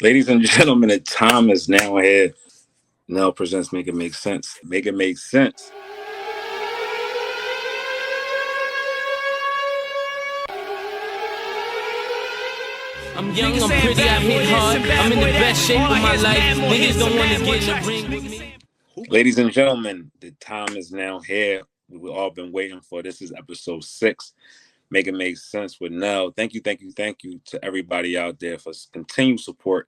Ladies and gentlemen, the time is now here. Nell presents Make It Make Sense. Make It Make Sense. I'm young, I'm pretty, I hit hard. I'm in the best shape of my life. Niggas don't wanna get in the ring with me. Ladies and gentlemen, the time is now here. We've all been waiting for. This is episode 6. Make It Make Sense with Nell. Thank you to everybody out there for continued support.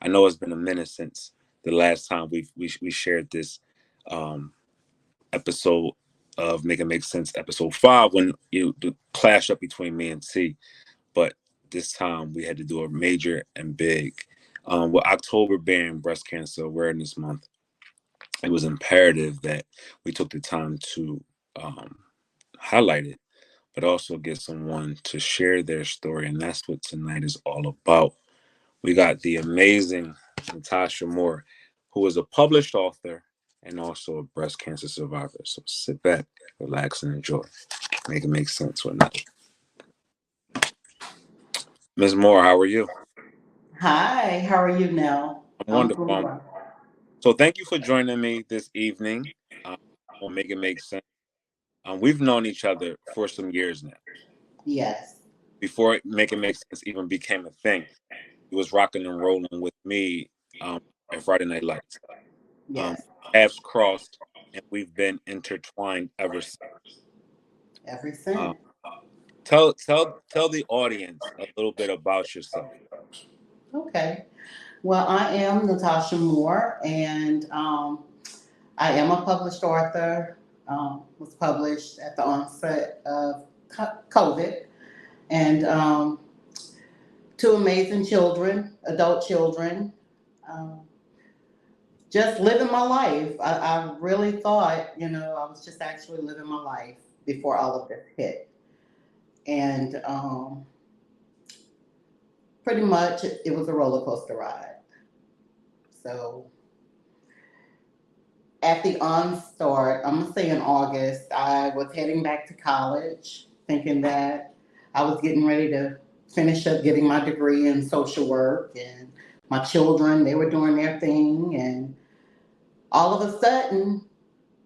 I know it's been a minute since the last time we shared this episode of Make It Make Sense, episode 5, when the clash up between me and T. But this time we had to do a major and big. With October being Breast Cancer Awareness Month, it was imperative that we took the time to highlight it, but also get someone to share their story. And that's what tonight is all about. We got the amazing Natasha Moore, who is a published author and also a breast cancer survivor. So sit back, relax, and enjoy. Make it make sense or not. Ms. Moore, how are you? Hi, how are you now? I'm wonderful. So thank you for joining me this evening on Make It Make Sense. We've known each other for some years now. Yes. Before Make It Make Sense even became a thing, it was rocking and rolling with me at Friday Night Lights. Yes. Paths crossed, and we've been intertwined ever since. Ever since. Tell the audience a little bit about yourself. Okay. Well, I am Natasha Moore, and I am a published author. Was published at the onset of COVID, and two amazing children, adult children. Um, just living my life. I really thought, I was just actually living my life before all of this hit. And pretty much it was a roller coaster ride. So at the onstart, I'm gonna say in August, I was heading back to college, thinking that I was getting ready to finish up getting my degree in social work, and my children, they were doing their thing, and all of a sudden,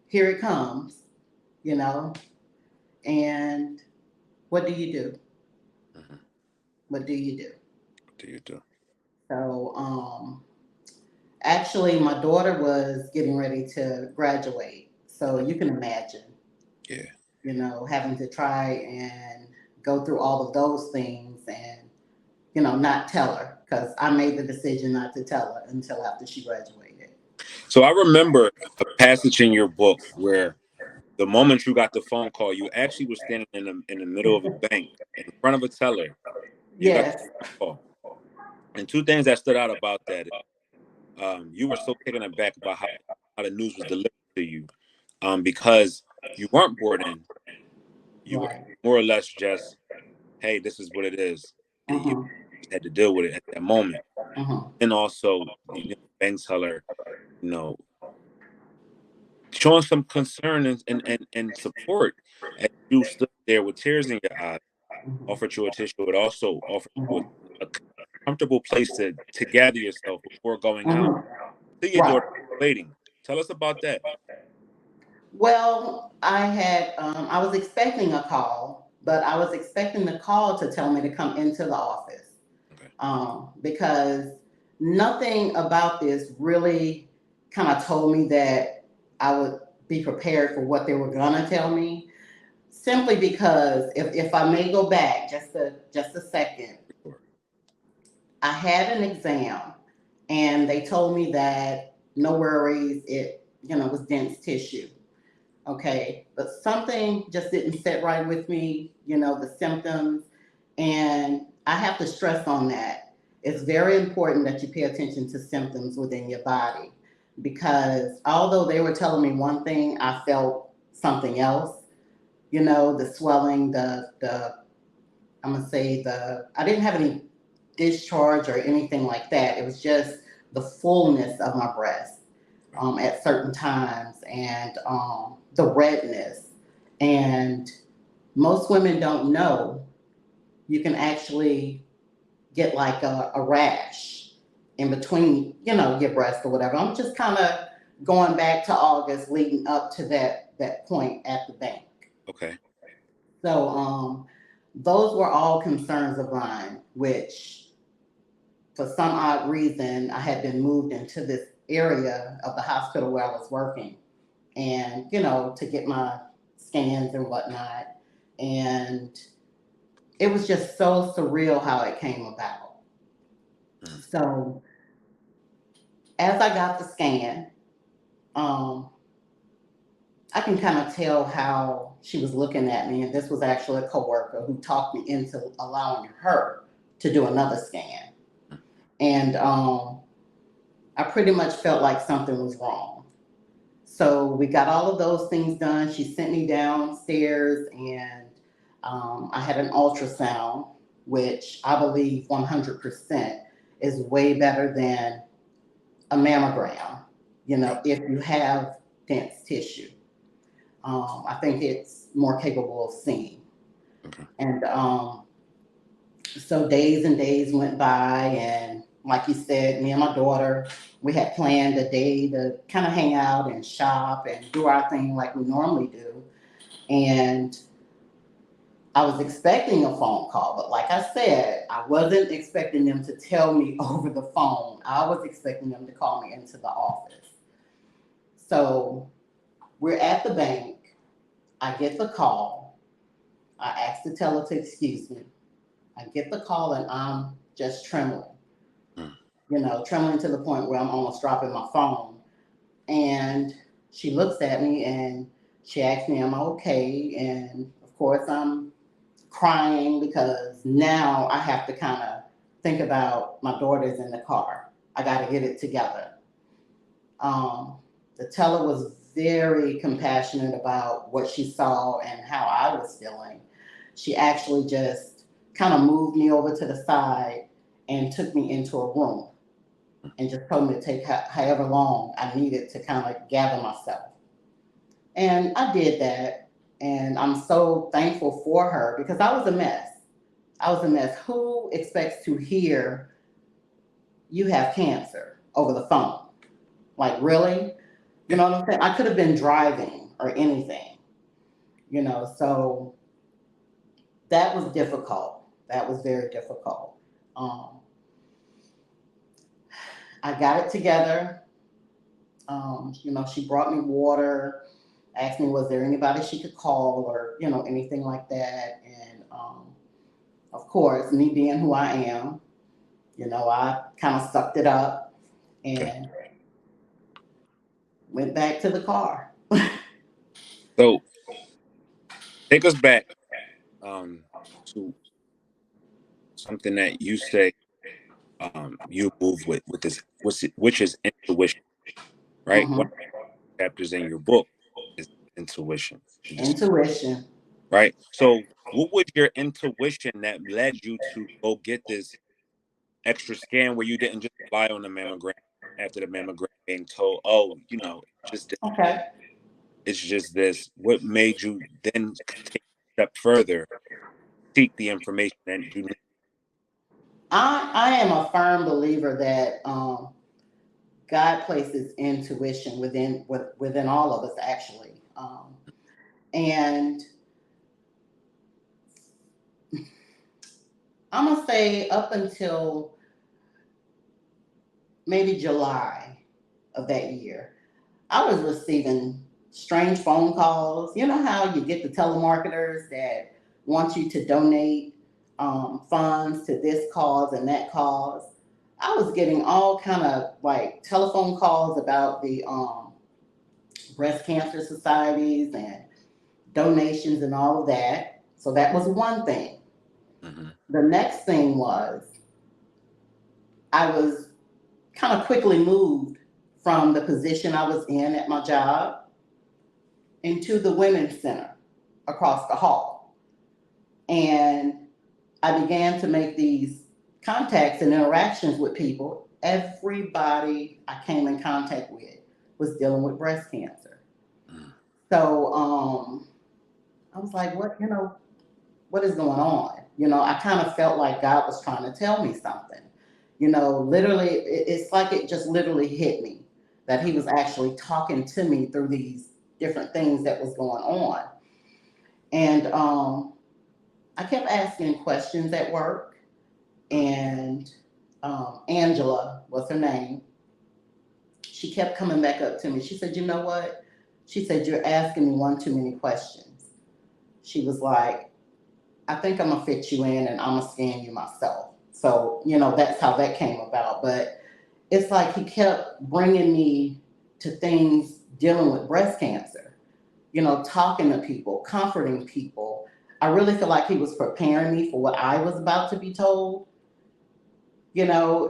here it comes, you know. And what do you do? Mhm. What do you do? What do you do? So, actually, my daughter was getting ready to graduate. So you can imagine, Yeah. having to try and go through all of those things and, not tell her because I made the decision not to tell her until after she graduated. So I remember a passage in your book where the moment you got the phone call, you actually were standing in the middle of a bank in front of a teller. You got Yes. the phone call. And two things that stood out about that: you were so taken aback about how the news was delivered to you, because you weren't bored in. You were Right. more or less just, hey, this is what it is, and you Uh-huh. had to deal with it at that moment. Uh-huh. And also, bank teller, you know, showing some concern and support as you stood there with tears in your eyes, offered you a tissue, but also offered you Uh-huh. a comfortable place to gather yourself before going out. Uh-huh. See your daughter Right. waiting. Tell us about that. Well, I was expecting a call, but I was expecting the call to tell me to come into the office, Okay. because nothing about this really kind of told me that I would be prepared for what they were gonna tell me. Simply because if I may go back just a second, Sure. I had an exam and they told me that no worries, it was dense tissue. Okay, but something just didn't sit right with me, the symptoms. And I have to stress on that. It's very important that you pay attention to symptoms within your body because although they were telling me one thing, I felt something else. The swelling, I'm gonna say I didn't have any discharge or anything like that. It was just the fullness of my breast at certain times and the redness. And most women don't know you can actually get like a rash in between, your breast or whatever. I'm just kind of going back to August, leading up to that point at the bank. Okay. So those were all concerns of mine, which for some odd reason I had been moved into this area of the hospital where I was working, and to get my scans and whatnot, and it was just so surreal how it came about. Mm. So as I got the scan, um, I can kind of tell how she was looking at me, and this was actually a coworker who talked me into allowing her to do another scan. And I pretty much felt like something was wrong. So we got all of those things done. She sent me downstairs, and I had an ultrasound, which I believe 100% is way better than a mammogram, if you have dense tissue. I think it's more capable of seeing. Okay. And so days and days went by, and like you said, me and my daughter, we had planned a day to kind of hang out and shop and do our thing like we normally do. And I was expecting a phone call, but like I said, I wasn't expecting them to tell me over the phone. I was expecting them to call me into the office. So we're at the bank. I get the call. I ask the teller to excuse me. I get the call and I'm just trembling, Mm. trembling to the point where I'm almost dropping my phone. And she looks at me and she asks me, am I okay? And of course, I'm crying because now I have to kind of think about my daughter's in the car. I got to get it together. Um, the teller was very compassionate about what she saw and how I was feeling. She actually just kind of moved me over to the side and took me into a room and just told me to take however long I needed to kind of gather myself. And I did that. And I'm so thankful for her because I was a mess. I was a mess. Who expects to hear you have cancer over the phone? Like, really? You know what I'm saying? I could have been driving or anything, so that was difficult. That was very difficult. Um, I got it together. She brought me water, asked me, was there anybody she could call or, anything like that. And of course, me being who I am, I kind of sucked it up Okay. and went back to the car. So take us back um, to something that you say you move with this, which is intuition, right? One Hmm. of the chapters in your book is intuition. You just Intuition. right. So, what was your intuition that led you to go get this extra scan where you didn't just rely on the mammogram after the mammogram being told, oh, Okay. it's just this. What made you then take a step further, seek the information that you need? I am a firm believer that God places intuition within all of us, actually. And I'm gonna say up until maybe July of that year, I was receiving strange phone calls. You know how you get the telemarketers that want you to donate funds to this cause and that cause. I was getting all kind of like telephone calls about the breast cancer societies and donations and all of that. So that was one thing. Mm-hmm. The next thing was I was kind of quickly moved from the position I was in at my job into the women's center across the hall. And I began to make these contacts and interactions with people. Everybody I came in contact with was dealing with breast cancer. Mm. So I was like, what is going on? I kind of felt like God was trying to tell me something. Literally, it's like it just literally hit me that he was actually talking to me through these different things that was going on. And I kept asking questions at work, and Angela was her name. She kept coming back up to me. She said, "You know what?" She said, "You're asking me one too many questions." She was like, "I think I'm gonna fit you in, and I'm gonna scan you myself." So, that's how that came about. But it's like he kept bringing me to things dealing with breast cancer, talking to people, comforting people. I really feel like he was preparing me for what I was about to be told,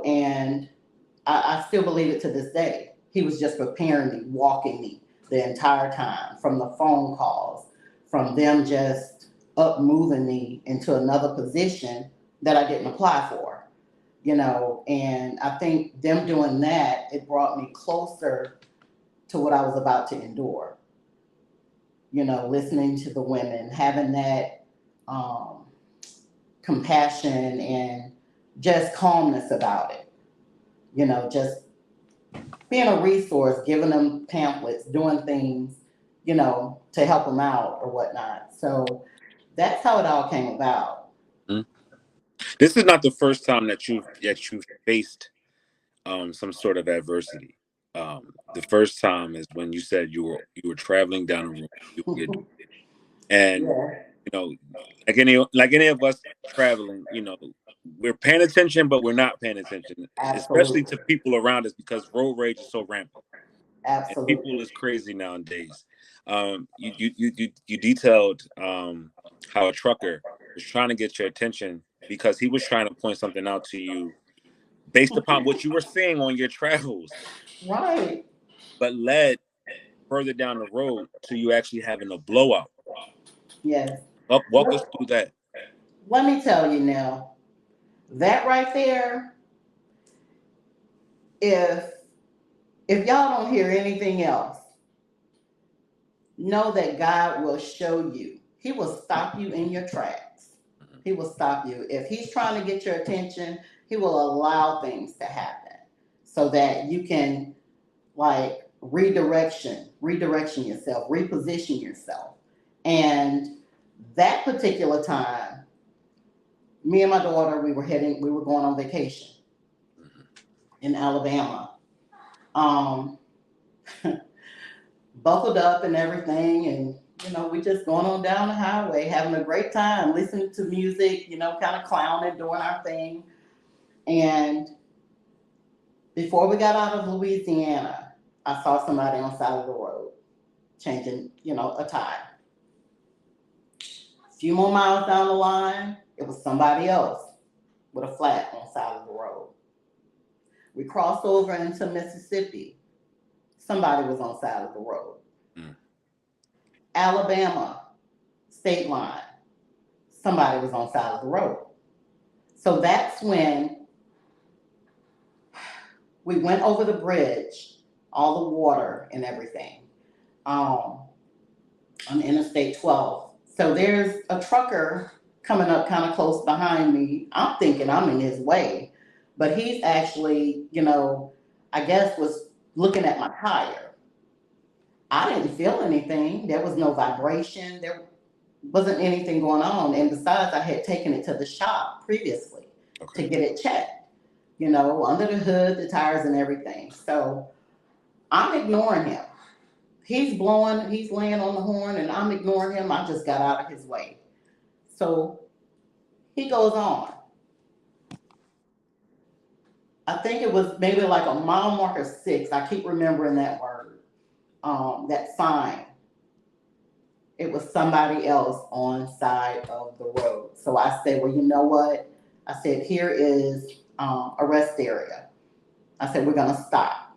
and I still believe it to this day. He was just preparing me, walking me the entire time, from the phone calls, from them just up moving me into another position that I didn't apply for, and I think them doing that, it brought me closer to what I was about to endure, listening to the women, having that um, compassion and just calmness about it, just being a resource, giving them pamphlets, doing things, to help them out or whatnot. So that's how it all came about. Mhm. This is not the first time that you faced some sort of adversity. The first time is when you said you were traveling down the road, and Yeah, like any of us traveling, we're paying attention, but we're not paying attention, especially absolutely. to people around us because road rage is so rampant and people Absolutely. is crazy nowadays. You detailed how a trucker was trying to get your attention because he was trying to point something out to you based upon what you were seeing on your travels, Right. but led further down the road to you actually having a blowout. Yes. Walk us Let, through that. let me tell you now, that right there, if y'all don't hear anything else, know that God will show you. He will stop you in your tracks. He will stop you. If he's trying to get your attention, he will allow things to happen so that you can, like, redirection yourself, reposition yourself. And that particular time, me and my daughter, we were going on vacation in Alabama. Um, Buckled up and everything, and we just going on down the highway, having a great time, listening to music, kind of clowning, doing our thing. And before we got out of Louisiana, I saw somebody on the side of the road changing, a tire. A few more miles down the line, it was somebody else with a flat on the side of the road. We crossed over into Mississippi. Somebody was on the side of the road. Mm. Alabama, state line. Somebody was on the side of the road. So that's when we went over the bridge, all the water and everything, um, on Interstate 12. So there's a trucker coming up kind of close behind me. I'm thinking I'm in his way, but he's actually, I guess was looking at my tire. I didn't feel anything. There was no vibration. There wasn't anything going on. And besides, I had taken it to the shop previously to Okay. get it checked, under the hood, the tires and everything. So I'm ignoring him. He's blowing, he's laying on the horn, and I'm ignoring him. I just got out of his way. So he goes on. I think it was maybe like a mile marker 6. I keep remembering that word, that sign. It was somebody else on side of the road. So I said, well, you know what? I said, here is a rest area. I said, we're gonna stop.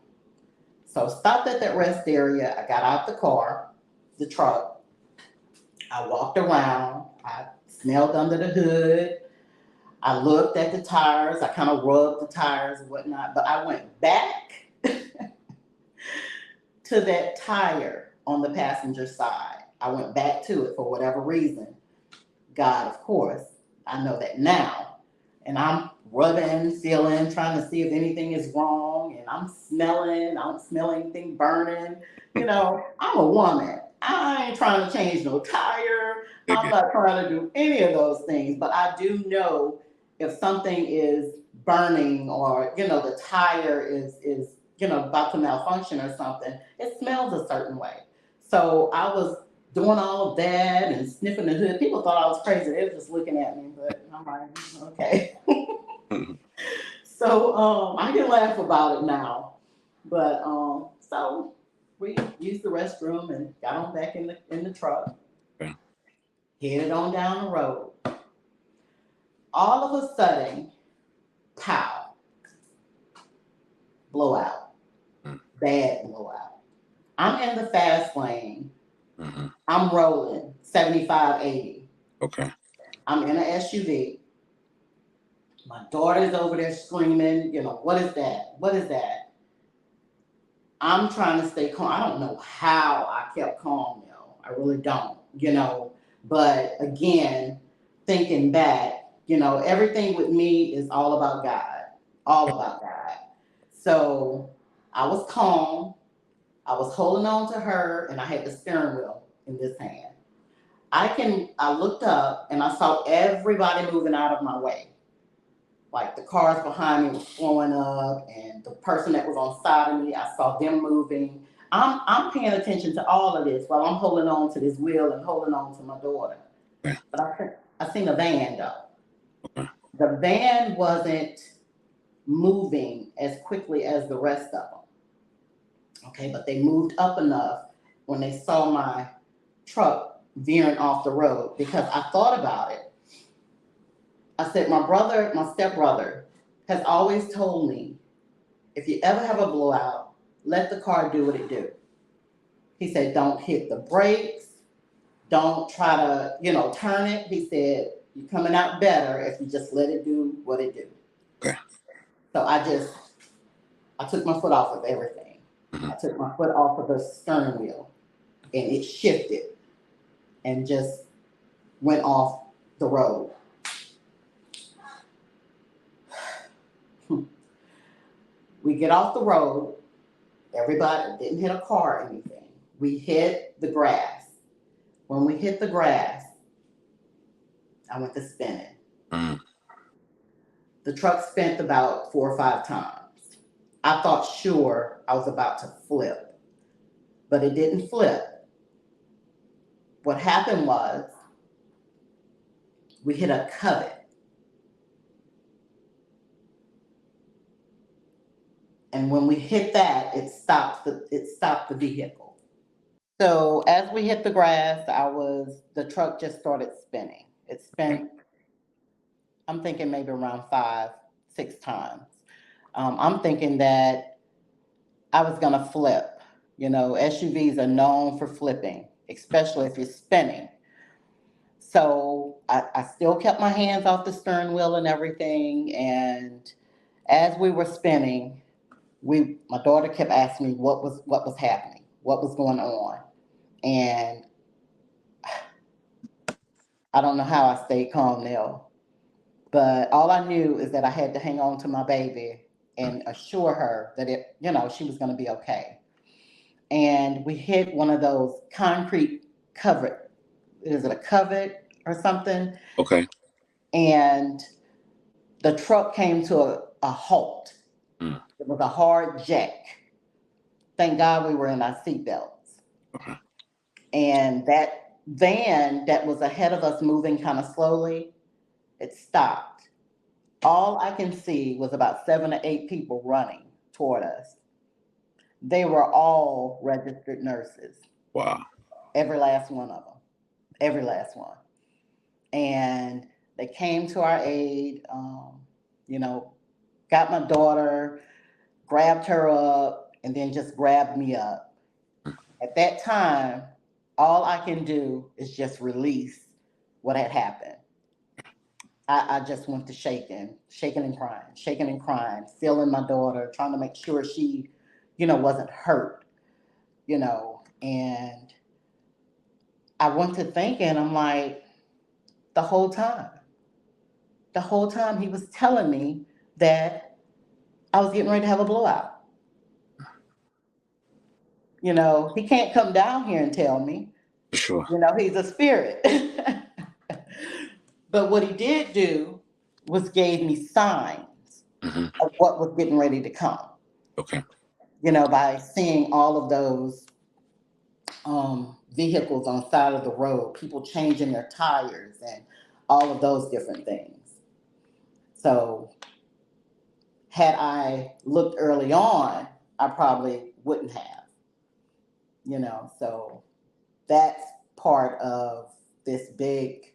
So stopped at that rest area. I got out the car, the truck. I walked around. I smelled under the hood. I looked at the tires. I kind of rubbed the tires and whatnot. But I went back to that tire on the passenger side. I went back to it for whatever reason. God, of course, I know that now. And I'm rubbing, feeling, trying to see if anything is wrong, and I don't smell anything burning. I'm a woman. I ain't trying to change no tire. I'm Again. not trying to do any of those things, but I do know if something is burning or, the tire is, about to malfunction or something, it smells a certain way. So I was doing all of that and sniffing the hood. People thought I was crazy. They were just looking at me, but I'm like, okay. So I can laugh about it now. But so we used the restroom and got on back in the truck, Okay. headed on down the road. All of a sudden, pow, blowout, Mm. bad blowout. I'm in the fast lane. Mm-hmm. I'm rolling 75, 80. Okay. I'm in an SUV. My daughter's over there screaming, what is that? What is that? I'm trying to stay calm. I don't know how I kept calm, though. I really don't. But again, thinking back, everything with me is all about God, all about God. So I was calm. I was holding on to her, and I had the steering wheel in this hand. I looked up and I saw everybody moving out of my way. Like the cars behind me was slowing up, and the person that was on side of me, I saw them moving. I'm paying attention to all of this while I'm holding on to this wheel and holding on to my daughter. Okay. But I seen a van though. Okay. The van wasn't moving as quickly as the rest of them. Okay, but they moved up enough when they saw my truck veering off the road, because I thought about it. I said, my stepbrother, has always told me, if you ever have a blowout, let the car do what it do. He said, don't hit the brakes, don't try to, turn it. He said, you're coming out better if you just let it do what it do. Okay. So I took my foot off of everything. Mm-hmm. I took my foot off of the steering wheel, and it shifted and just went off the road. We get off the road. Everybody didn't hit a car or anything. We hit the grass. When we hit the grass, I went to spinning. Mm-hmm. The truck spent about 4 or 5 times. I thought sure I was about to flip, but it didn't flip. What happened was we hit a covert. And when we hit that, it stopped the vehicle. So as we hit the grass, the truck just started spinning. It spent, I'm thinking maybe around 5, 6 times. I'm thinking that I was gonna flip. SUVs are known for flipping, especially if you're spinning. So I still kept my hands off the steering wheel and everything. And as we were spinning, my daughter kept asking me what was happening, what was going on. And I don't know how I stayed calm, Nell, but all I knew is that I had to hang on to my baby and assure her that she was going to be okay. And we hit one of those concrete covered. Is it a covered or something? Okay. And the truck came to a halt. Mm. It was a hard jack. Thank God we were in our seatbelts. Okay. And that van that was ahead of us moving kind of slowly, it stopped. All I can see was about 7 or 8 people running toward us. They were all registered nurses, Wow. every last one of them, every last one. And they came to our aid, you know, got my daughter, grabbed her up, and then just grabbed me up. At that time, all I can do is just release what had happened. I just went to shaking and crying, feeling my daughter, trying to make sure she, wasn't hurt, and I went to thinking, I'm like, the whole time, the whole time he was telling me that I was getting ready to have a blowout. You know, he can't come down here and tell me. For sure. You know, he's a spirit. But what he did do was gave me signs Hmm. of what was getting ready to come. Okay. You know, by seeing all of those vehicles on side of the road, people changing their tires and all of those different things. So had I looked early on, I probably wouldn't have, you know. So that's part of this big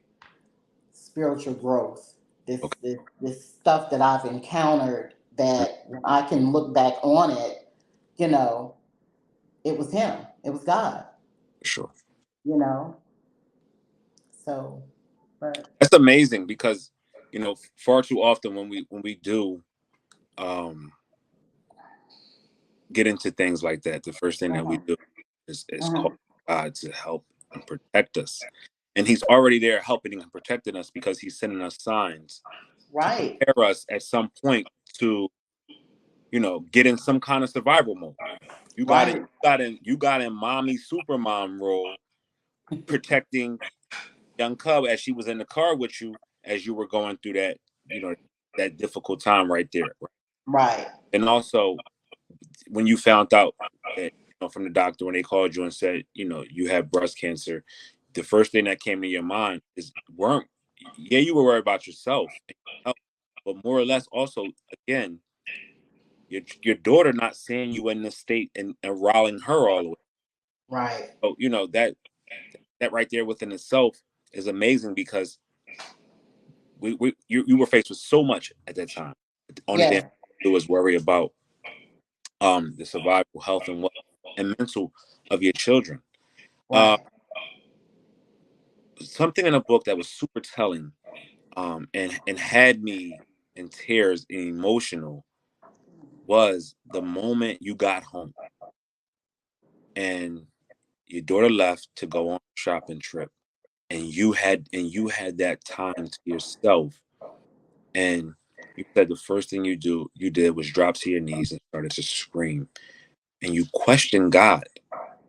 spiritual growth, Okay. this stuff that I've encountered that when I can look back on it, you know, it was him, it was God, For sure. you know. So, but That's amazing because, far too often when we do um get into things like that, the first thing that we uh-huh, do is call uh-huh, God to help and protect us. And he's already there helping and protecting us because he's sending us signs to right, prepare us at some point to, get in some kind of survival mode. You got it. right, You got in mommy supermom role, protecting young cub as she was in the car with you as you were going through that difficult time right there. Right? right, And also when you found out that, from the doctor when they called you and said, you have breast cancer, the first thing that came to your mind is weren't yeah, you were worried about yourself and your health, but more or less also again, your daughter not seeing you in this state and riling her all the way. right. So, that right there within itself is amazing because you were faced with so much at that time. The only thing Yes, to do was worry about the survival, health, and what and mental of your children. Uh, right. something in a book that was super telling, and had me in tears and emotional was the moment you got home and your daughter left to go on a shopping trip, and you had that time to yourself, and you said the first thing you did was drop to your knees and started to scream, and you questioned God,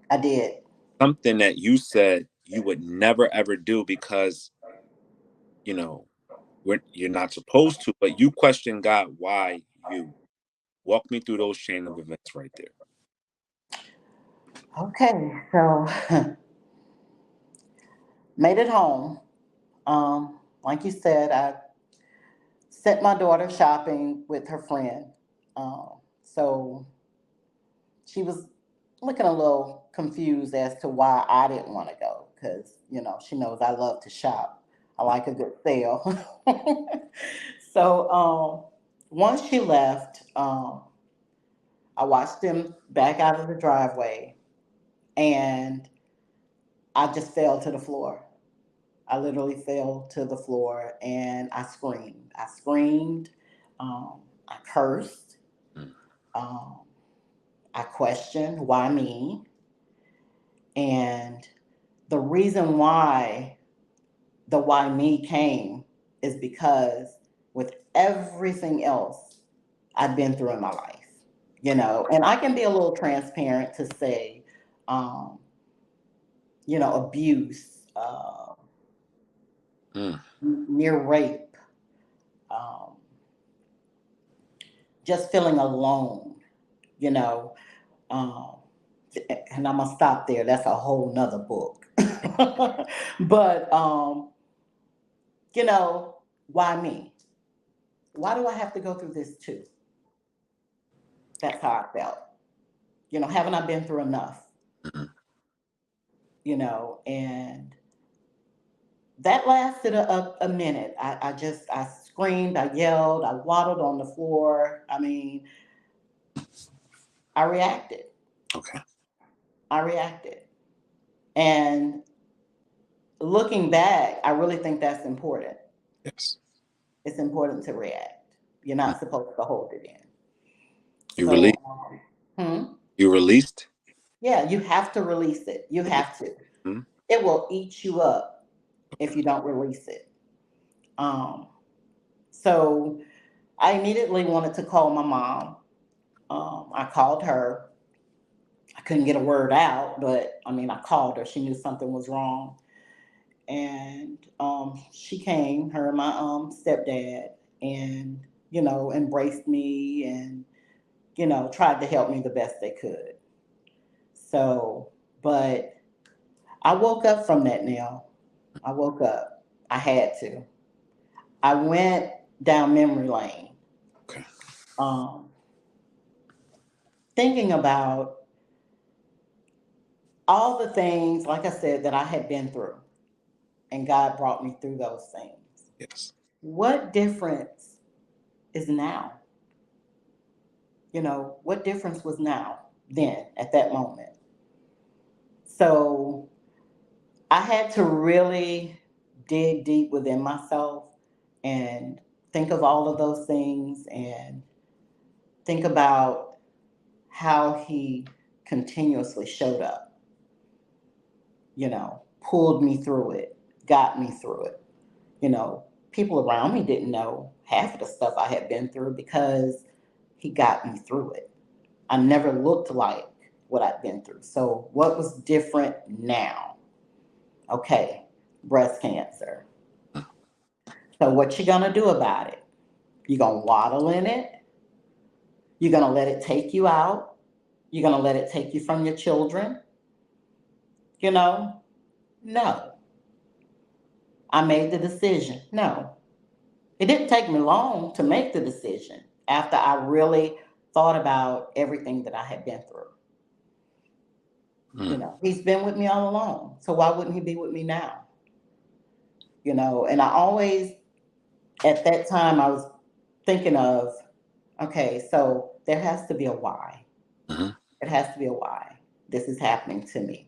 I did. something that you said you would never ever do because you know you're not supposed to, but you question God. Why you? Walk me through those chain of events right there. Okay, so made it home. Like you said, I sent my daughter shopping with her friend. So she was looking a little confused as to why I didn't want to go because, you know, she knows I love to shop. I like a good sale. So once she left, I watched them back out of the driveway and I just fell to the floor. I literally fell to the floor and I screamed. I screamed. I cursed. Mm. Um, I questioned why me. And the reason why the why me came is because with everything else I've been through in my life, you know, and I can be a little transparent to say, um, you know, abuse, Mm. near rape, um, just feeling alone, you know. Um, and I'm gonna stop there. That's a whole nother book. But you know, why me? Why do I have to go through this too? That's how I felt. You know, haven't I been through enough? Mm. You know, and that lasted a minute. I screamed, I yelled, I waddled on the floor. I mean, I reacted. Okay. I reacted. And looking back, I really think that's important. Yes. It's important to react. You're Mm. not supposed to hold it in. You So, released. hmm? You released. Yeah, you have to release it. You have to. Mm. It will eat you up if Okay. you don't release it. Um, So I immediately wanted to call my mom. I called her. I couldn't get a word out, but I mean, I called her. She knew something was wrong. And she came, her and my stepdad, and, embraced me and, tried to help me the best they could. So, but I woke up from that now. I woke up. I had to. I went down memory lane, Okay. um, thinking about all the things, like I said, that I had been through, and God brought me through those things. Yes. What difference is now? What difference was now, then, at that moment? So I had to really dig deep within myself and think of all of those things and think about how he continuously showed up, pulled me through it, got me through it. People around me didn't know half of the stuff I had been through because he got me through it. I never looked like what I'd been through. So, what was different now? Okay, breast cancer. So, what you gonna do about it? You gonna waddle in it? You gonna let it take you out? You gonna let it take you from your children? You know, no. I made the decision. No, it didn't take me long to make the decision after I really thought about everything that I had been through. Mm. He's been with me all along. So why wouldn't he be with me now? And I always, at that time, I was thinking of, okay, so there has to be a why. Mm-hmm. It has to be a why. This is happening to me.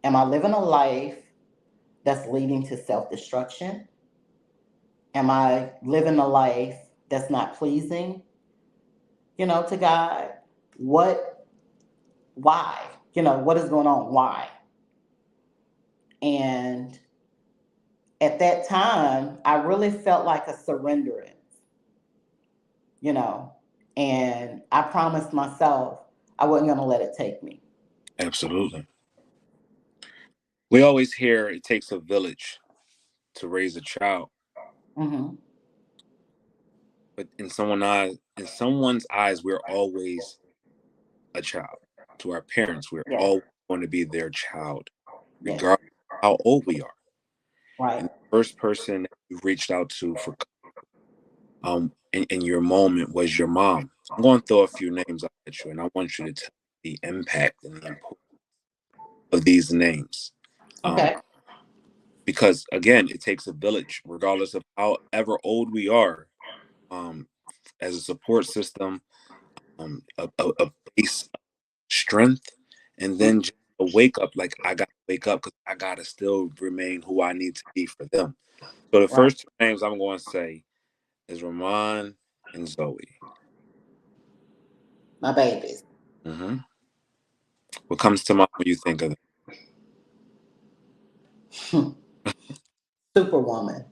Am I living a life that's leading to self destruction? Am I living a life that's not pleasing, to God? What, why? What is going on? Why? And at that time, I really felt like a surrenderance, you know, and I promised myself I wasn't going to let it take me. Absolutely. We always hear it takes a village to raise a child, Hmm. but in someone's eyes, we're always a child. To our parents, we're Yes, always going to be their child, yes, regardless of how old we are. right. And the first person that you reached out to for in your moment was your mom. I'm going to throw a few names out at you, and I want you to tell me the impact and the importance of these names. Um, Okay. because again, it takes a village, regardless of however old we are, um, as a support system, a base of strength, and then just a wake up. Like I got to wake up because I got to still remain who I need to be for them. So the Right. first two names I'm going to say is Ramon and Zoe. My babies. Hmm. What comes to mind when you think of Superwoman.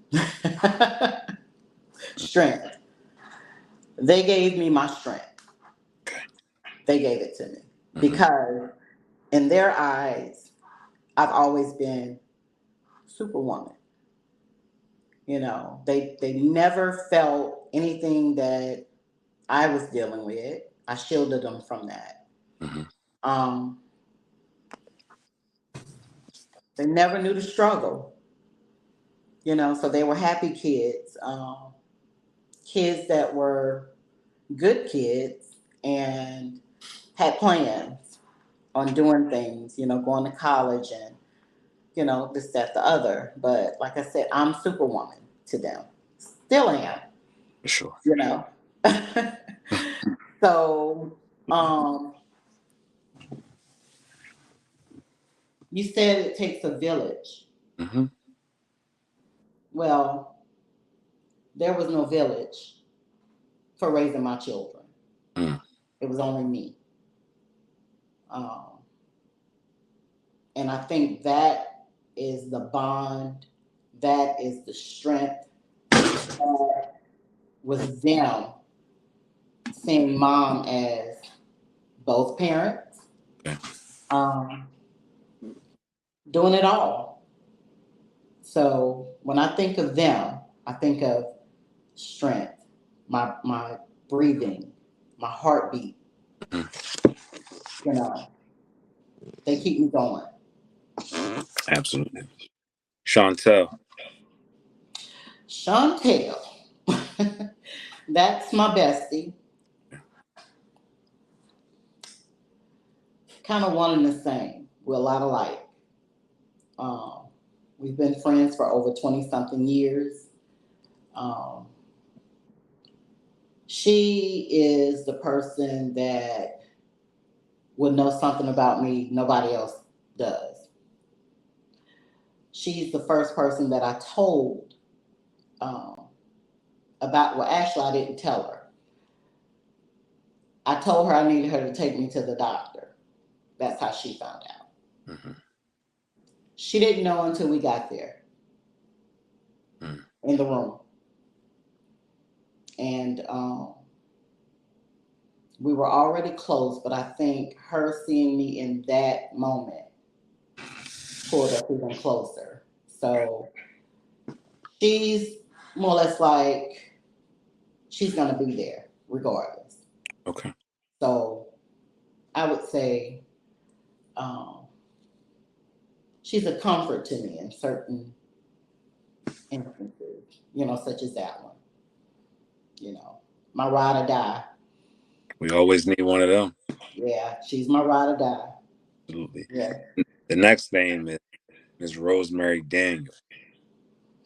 Strength. They gave me my strength. Okay. They gave it to me Hmm. because in their eyes, I've always been Superwoman. They never felt anything that I was dealing with. I shielded them from that. Hmm. Um, they never knew the struggle. So they were happy kids, kids that were good kids and had plans on doing things, going to college and, this, that, the other. But like I said, I'm Superwoman to them. Still am, For sure. you know. So, you said it takes a village. Hmm. Well, there was no village for raising my children. Mm. It was only me. Um, and I think that is the bond, that is the strength, that was them seeing mom as both parents, Okay. um, doing it all. So when I think of them, I think of strength, my breathing, my heartbeat. Mhm. You know, they keep me going. Absolutely. Chantel. Chantel, that's my bestie. Kind of one and the same. We're a lot alike. Um, we've been friends for over 20 something years. Um, she is the person that would know something about me nobody else does. She's the first person that I told um, about, well, actually, I didn't tell her. I told her I needed her to take me to the doctor. That's how she found out. Hmm. She didn't know until we got there Hmm. in the room. And we were already close, but I think her seeing me in that moment pulled us even closer. So she's more or less like she's gonna be there regardless. Okay. So I would say um, she's a comfort to me in certain instances, such as that one. You know, my ride or die. We always need one of them. Yeah, she's my ride or die. Absolutely. Yeah. The next name is Miss Rosemary Daniel.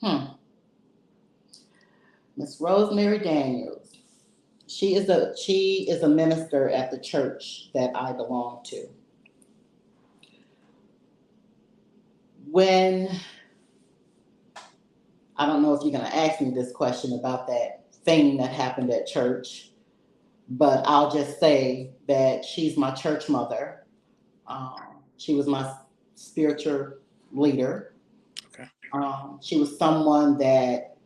Hmm. Miss Rosemary Daniels. She is a minister at the church that I belong to. When I don't know if you're going to ask me this question about that thing that happened at church, but I'll just say that she's my church mother. She was my spiritual leader. Okay. She was someone that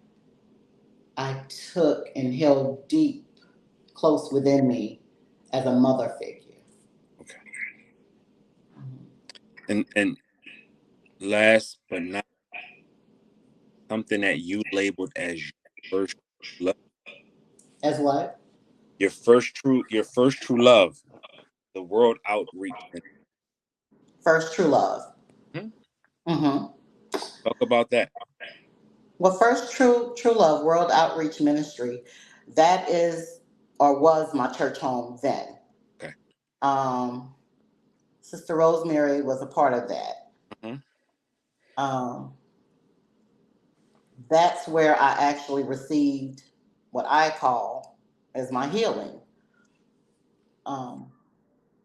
I took and held deep, close within me as a mother figure. Okay. And last but not something that you labeled as your first love, As what? your first true love, the World Outreach. First true love. Hmm. Hmm. Talk about that. Well, first true love World Outreach Ministry, that is or was my church home then. Okay. Um, Sister Rosemary was a part of that. Hmm. Um, that's where I actually received what I call as my healing. Um,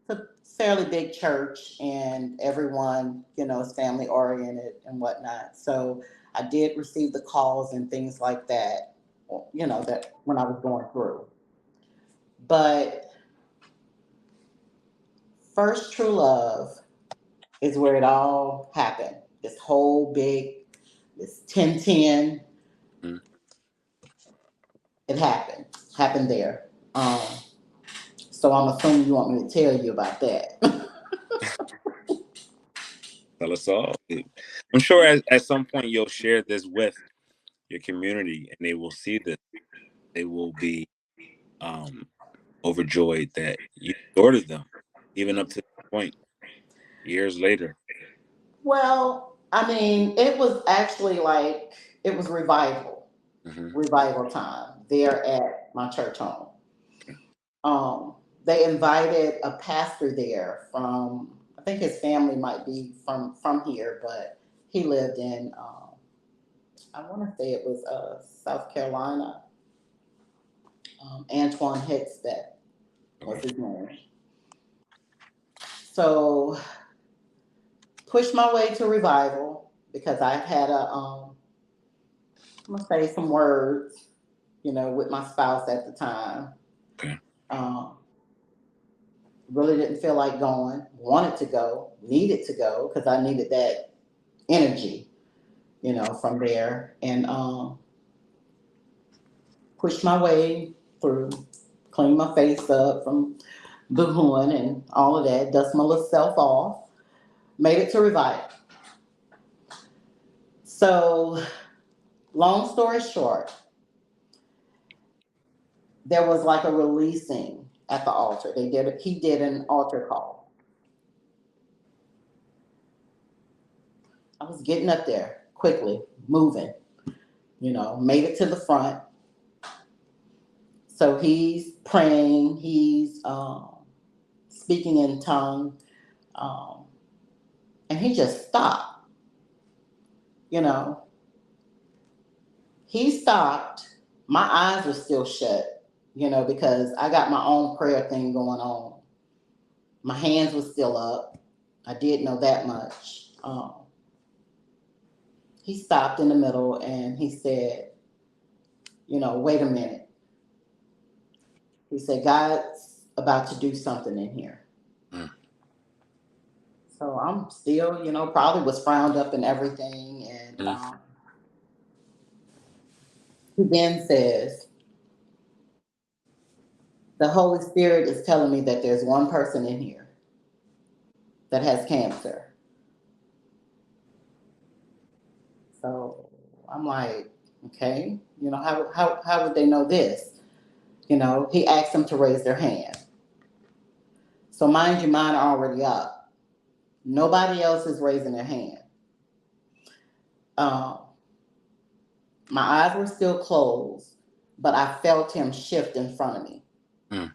it's a fairly big church, and everyone, is family oriented and whatnot. So I did receive the calls and things like that, that when I was going through. But first true love is where it all happened. This whole big, this 1010, Hmm. it happened there. So I'm assuming you want me to tell you about that. Tell us all. I'm sure at some point you'll share this with your community, and they will see this. They will be um, overjoyed that you ordered them, even up to this point, years later. Well, I mean, it was actually like it was Hmm. revival time there at my church home. They invited a pastor there from, I think his family might be from here, but he lived in, I want to say it was South Carolina. Antoine Hickstead was Okay. his name. So pushed my way to revival because I had I'm gonna say some words, with my spouse at the time. Okay. Um, really didn't feel like going, wanted to go, needed to go because I needed that energy, from there. And Pushed my way through, cleaned my face up from boohooing and all of that, dust my little self off, made it to Revive. So, long story short, there was like a releasing at the altar. He did an altar call. I was getting up there quickly, moving, made it to the front. So he's praying, he's speaking in tongue, um, and he just stopped. You know, he stopped. My eyes were still shut, because I got my own prayer thing going on. My hands were still up. I did know that much. He stopped in the middle and he said, wait a minute. He said, God's about to do something in here. Mm. So I'm still, probably was frowned up and everything. And Mm. he then says, the Holy Spirit is telling me that there's one person in here that has cancer. So I'm like, okay, how would they know this? He asked them to raise their hand. So mind you, mine are already up. Nobody else is raising their hand. Um, my eyes were still closed, but I felt him shift in front of me. Mm.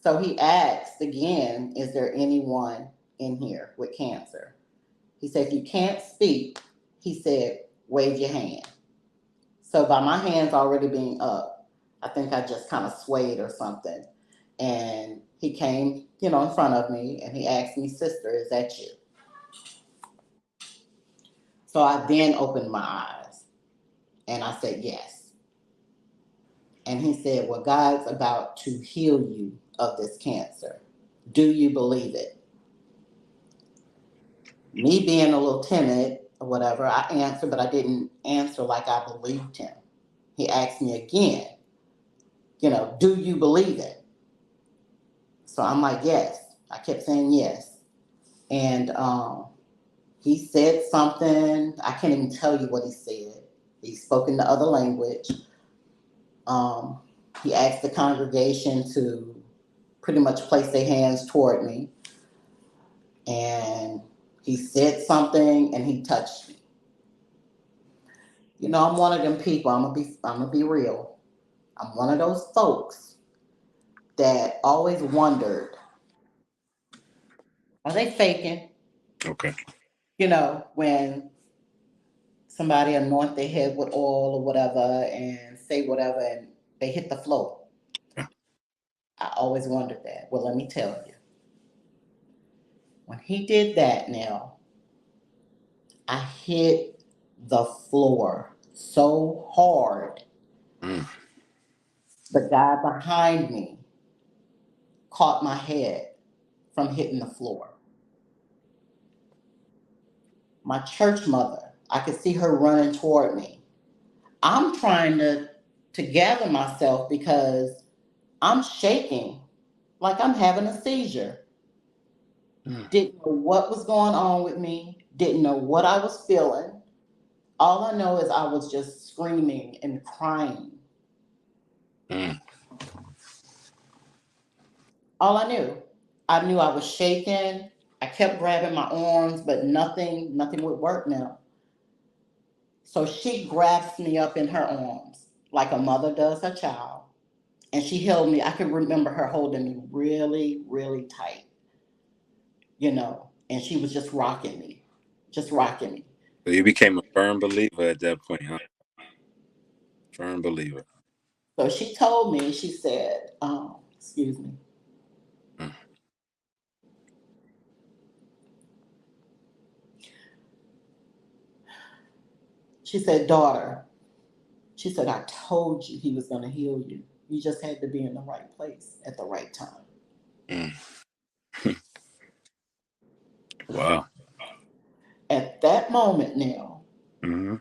So he asked again, is there anyone in here with cancer? He said, if you can't speak, he said, wave your hand. So by my hands already being up, I think I just kind of swayed or something. And he came, in front of me and he asked me, sister, is that you? So I then opened my eyes and I said, yes. And he said, well, God's about to heal you of this cancer. Do you believe it? Me being a little timid or whatever, I answered, but I didn't answer like I believed him. He asked me again, do you believe it? So I'm like, yes. I kept saying yes. And he said something. I can't even tell you what he said. He spoke in the other language. Um, he asked the congregation to pretty much place their hands toward me. And he said something and he touched me. I'm one of them people. I'm gonna be real. I'm one of those folks that always wondered, are they faking? Okay. When somebody anoint their head with oil or whatever and say whatever and they hit the floor. Yeah. I always wondered that. Well, let me tell you. When he did that now, I hit the floor so hard. Mm. The guy behind me caught my head from hitting the floor. My church mother, I could see her running toward me. I'm trying to gather myself because I'm shaking like I'm having a seizure. Mm. Didn't know what was going on with me, didn't know what I was feeling. All I know is I was just screaming and crying. Mm. All I knew I was shaking. I kept grabbing my arms, but nothing would work now. So she grabs me up in her arms like a mother does her child. And she held me. I can remember her holding me really, really tight, and she was just rocking me, just rocking me. So you became a firm believer at that point, huh? Firm believer. So she told me, she said, excuse me, Mm. she said, daughter, she said, I told you he was going to heal you. You just had to be in the right place at the right time. Mm. Wow. At that moment now, Mm-hmm.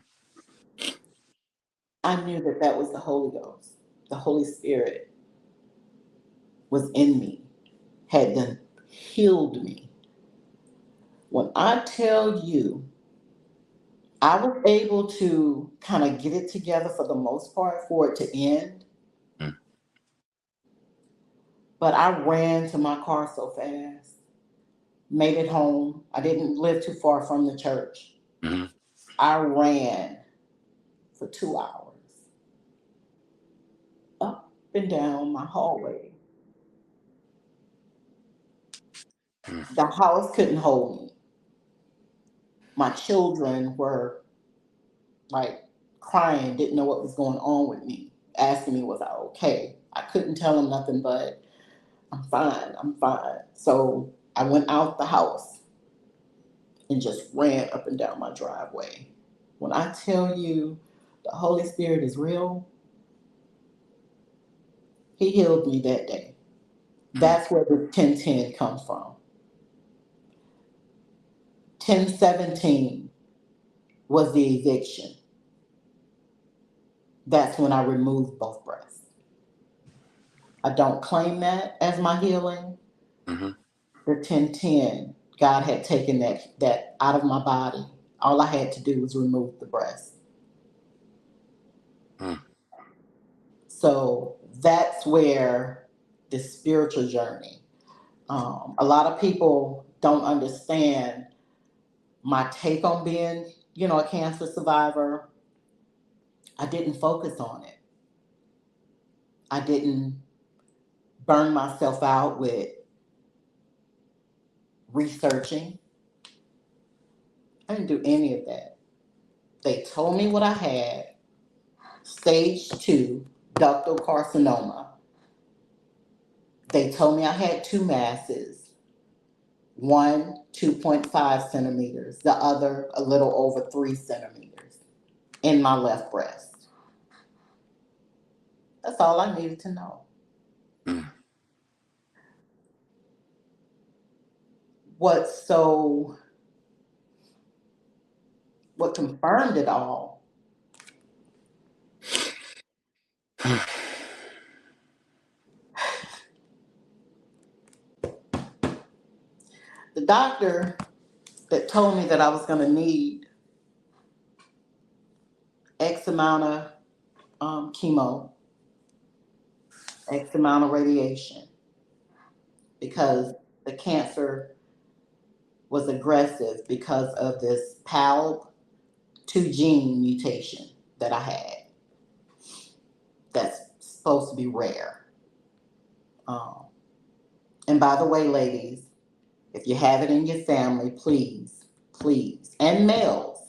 I knew that that was the Holy Ghost. The Holy Spirit was in me, had done healed me. When I tell you, I was able to kind of get it together for the most part for it to end, Mm. but I ran to my car so fast, made it home. I didn't live too far from the church. Mm-hmm. I ran for 2 hours up and down my hallway. Mm. The house couldn't hold me. My children were like crying, didn't know what was going on with me, asking me, was I okay? I couldn't tell them nothing but, I'm fine, I'm fine. So I went out the house and just ran up and down my driveway. When I tell you the Holy Spirit is real, He healed me that day. Mm. That's where the 1010 comes from. 1017 was the eviction. That's when I removed both breasts. I don't claim that as my healing. Mm-hmm. The 1010, God had taken that out of my body. All I had to do was remove the breast. Mm. So that's where the spiritual journey. A lot of people don't understand my take on being, a cancer survivor. I didn't focus on it. I didn't burn myself out with researching. I didn't do any of that. They told me what I had, stage 2 ductal carcinoma. They told me I had two masses, one 2.5 centimeters, the other a little over 3 centimeters in my left breast. That's all I needed to know. Mm. What so what confirmed it all, the doctor that told me that I was going to need X amount of chemo, X amount of radiation, because the cancer was aggressive because of this PAL2 gene mutation that I had that's supposed to be rare. Um, and by the way, ladies, if you have it in your family, please, please, and males,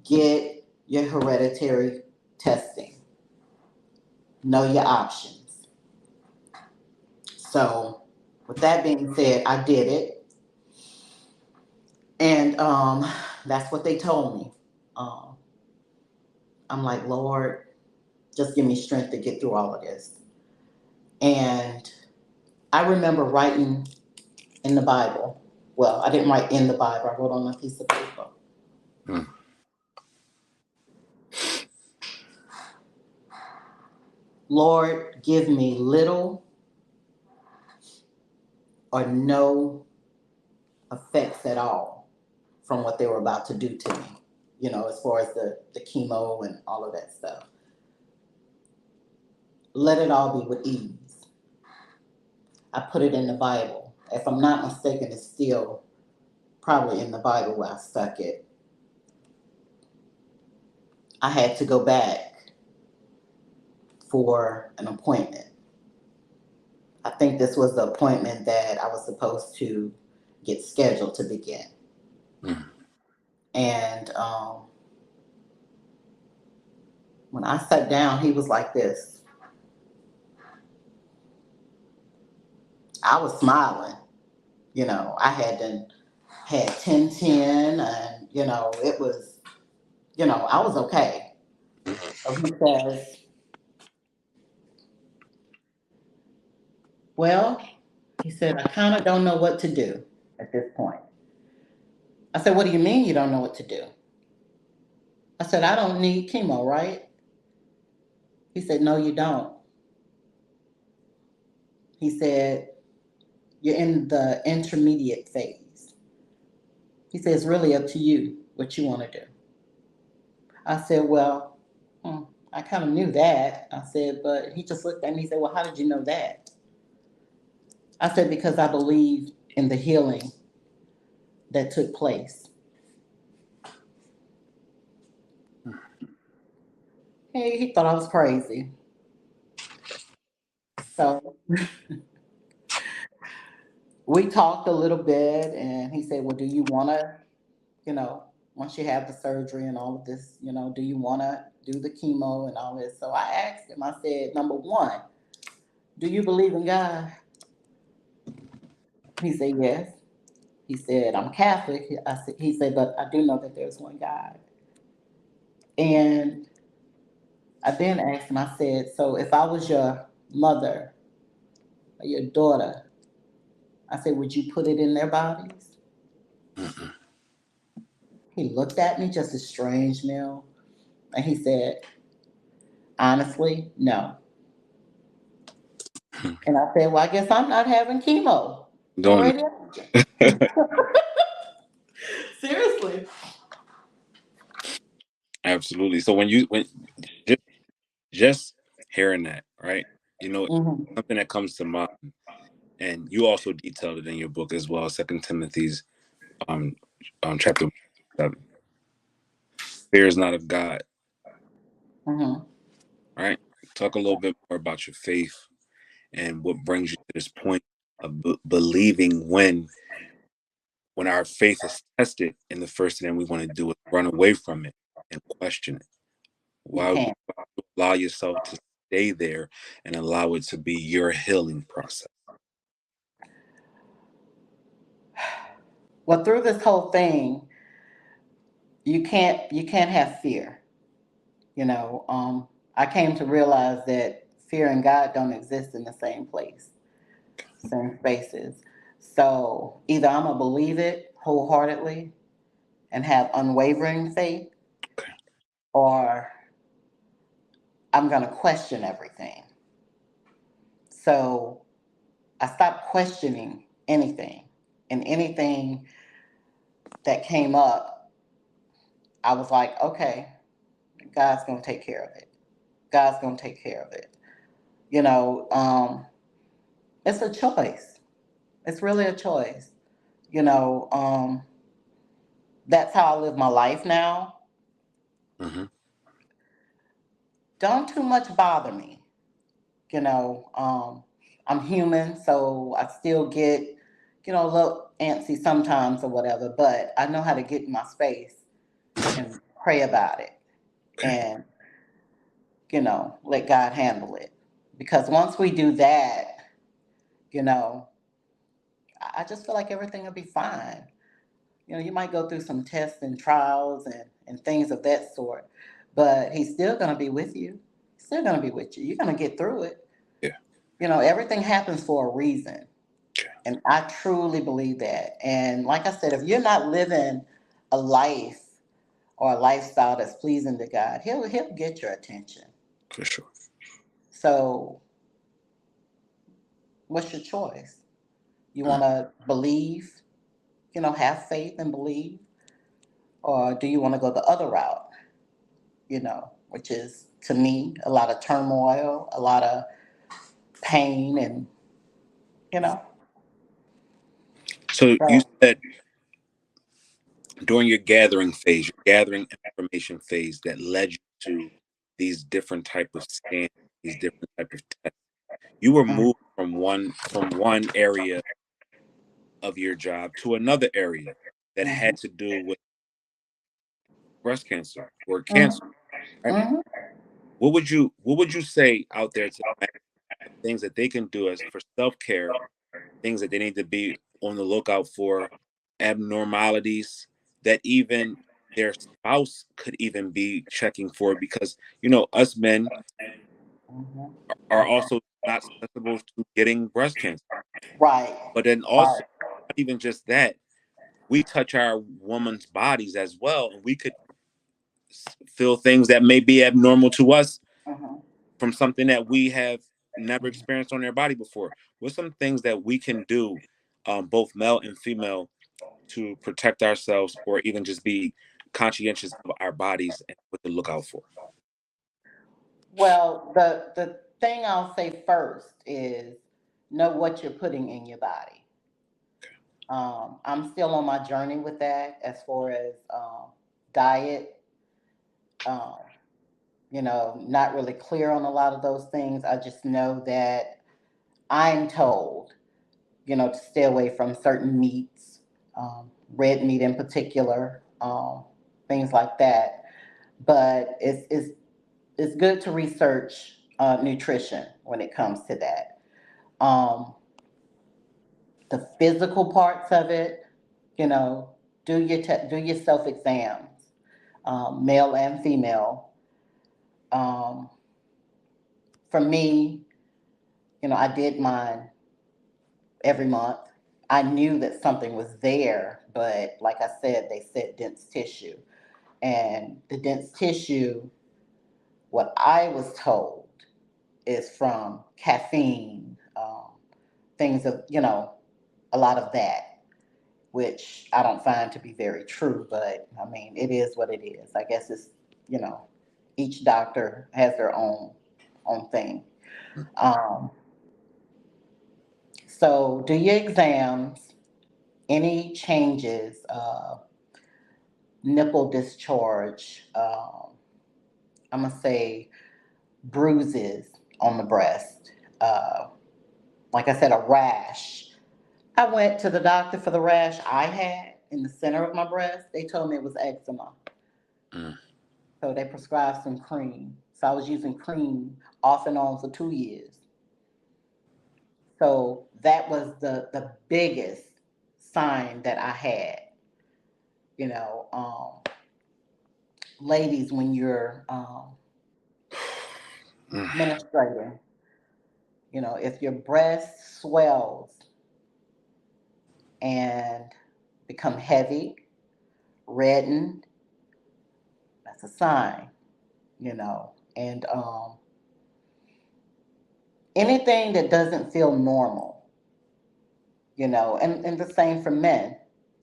get your hereditary testing. Know your options. So, with that being said, I did it, and that's what they told me. Um, I'm like, Lord, just give me strength to get through all of this. And I remember writing in the Bible. Well, I didn't write in the Bible. I wrote on a piece of paper. Mm. Lord, give me little or no effects at all from what they were about to do to me, as far as the chemo and all of that stuff. Let it all be with ease. I put it in the Bible. If I'm not mistaken, it's still probably in the Bible where I stuck it. I had to go back for an appointment. I think this was the appointment that I was supposed to get scheduled to begin. Mm. And when I sat down, he was like this. I was smiling. I had 1010, and it was, I was okay. So he says, well, he said, I kind of don't know what to do at this point. I said, what do you mean you don't know what to do? I said, I don't need chemo, right? He said, no, you don't. He said, you're in the intermediate phase. He said, it's really up to you what you want to do. I said, well, I kind of knew that. I said, but he just looked at me and said, well, how did you know that? I said, because I believe in the healing that took place. He thought I was crazy. So we talked a little bit, and he said, well, do you want to, you know, once you have the surgery and all of this, do you want to do the chemo and all this? So I asked him, I said, number one, do you believe in God? He said, yes. He said, I'm Catholic. He said, but I do know that there's one God. And I then asked him, I said, so if I was your mother or your daughter, I said, would you put it in their bodies? Mm-mm. He looked at me just as strange, Nell, and he said, honestly, no. And I said, well, I guess I'm not having chemo or Don't. radiation. Seriously. Absolutely. So when just, just hearing that, right? Hmm. Something that comes to mind, and you also detailed it in your book as well, Second Timothy's um, chapter 7. Fear is not of God, Hmm. right? Talk a little bit more about your faith and what brings you to this point of believing when our faith is tested, and the first thing we want to do is run away from it and question it. You Why would can't. you allow yourself to stay there and allow it to be your healing process? Well, through this whole thing, you can't have fear. I came to realize that fear and God don't exist in the same place, same spaces. So either I'm gonna believe it wholeheartedly and have unwavering faith, Okay. or I'm gonna question everything. So I stopped questioning anything, and anything that came up, I was like, okay, God's gonna take care of it. God's gonna take care of it. You know, it's a choice. It's really a choice. You know, that's how I live my life now. Hmm. Don't too much bother me. You know, I'm human, so I still get, a little antsy sometimes or whatever, but I know how to get in my space and pray about it Okay. and, let God handle it. Because once we do that, you know, I just feel like everything will be fine. You might go through some tests and trials and things of that sort, but he's still going to be with you. He's still going to be with you. You're going to get through it. Yeah. Everything happens for a reason. Okay. And I truly believe that. And like I said, if you're not living a life or a lifestyle that's pleasing to God, he'll get your attention. For sure. So what's your choice? You Mm. want to believe, have faith and believe, or do you want to go the other route? Which is to me a lot of turmoil, a lot of pain, and you know. So you So, said during your gathering phase, your gathering information phase, that led you to these different type of scans, these different type of tests. You were mm, moved from one area of your job to another area that mhm, had to do with breast cancer or mhm, cancer, right? mhm. What would you say out there to things that they can do as for self-care, things that they need to be on the lookout for, abnormalities that even their spouse could even be checking for, because us men Mhm. are also not susceptible to getting breast cancer. Right, But then right. also, not even just that, we touch our woman's bodies as well, and we could feel things that may be abnormal to us Mm-hmm. from something that we have never experienced on their body before. What's some things that we can do, both male and female, to protect ourselves or even just be conscientious of our bodies and what to look out for? Well, the thing I'll say first is know what you're putting in your body. I'm still on my journey with that as far as diet. Um, not really clear on a lot of those things. I just know that I'm told, to stay away from certain meats, red meat in particular, things like that. But it's good to research nutrition when it comes to that. Um, the physical parts of it, you know, do your self exams, male and female. Um, for me, I did mine every month. I knew that something was there, but like I said, they said dense tissue. And the dense tissue, what I was told, is from caffeine, things of, a lot of that, which I don't find to be very true, but I mean, it is what it is. I guess it's, you know, each doctor has their own thing. Um, so do your exams, any changes, nipple discharge, I'm gonna say bruises on the breast, like I said, a rash. I went to the doctor for the rash I had in the center of my breast. They told me it was eczema. Mm. So they prescribed some cream. So I was using cream off and on for 2 years. So that was the biggest sign that I had. You know, ladies, when you're Mm. menstruating, if your breast swells and become heavy, reddened, that's a sign. And anything that doesn't feel normal, and the same for men.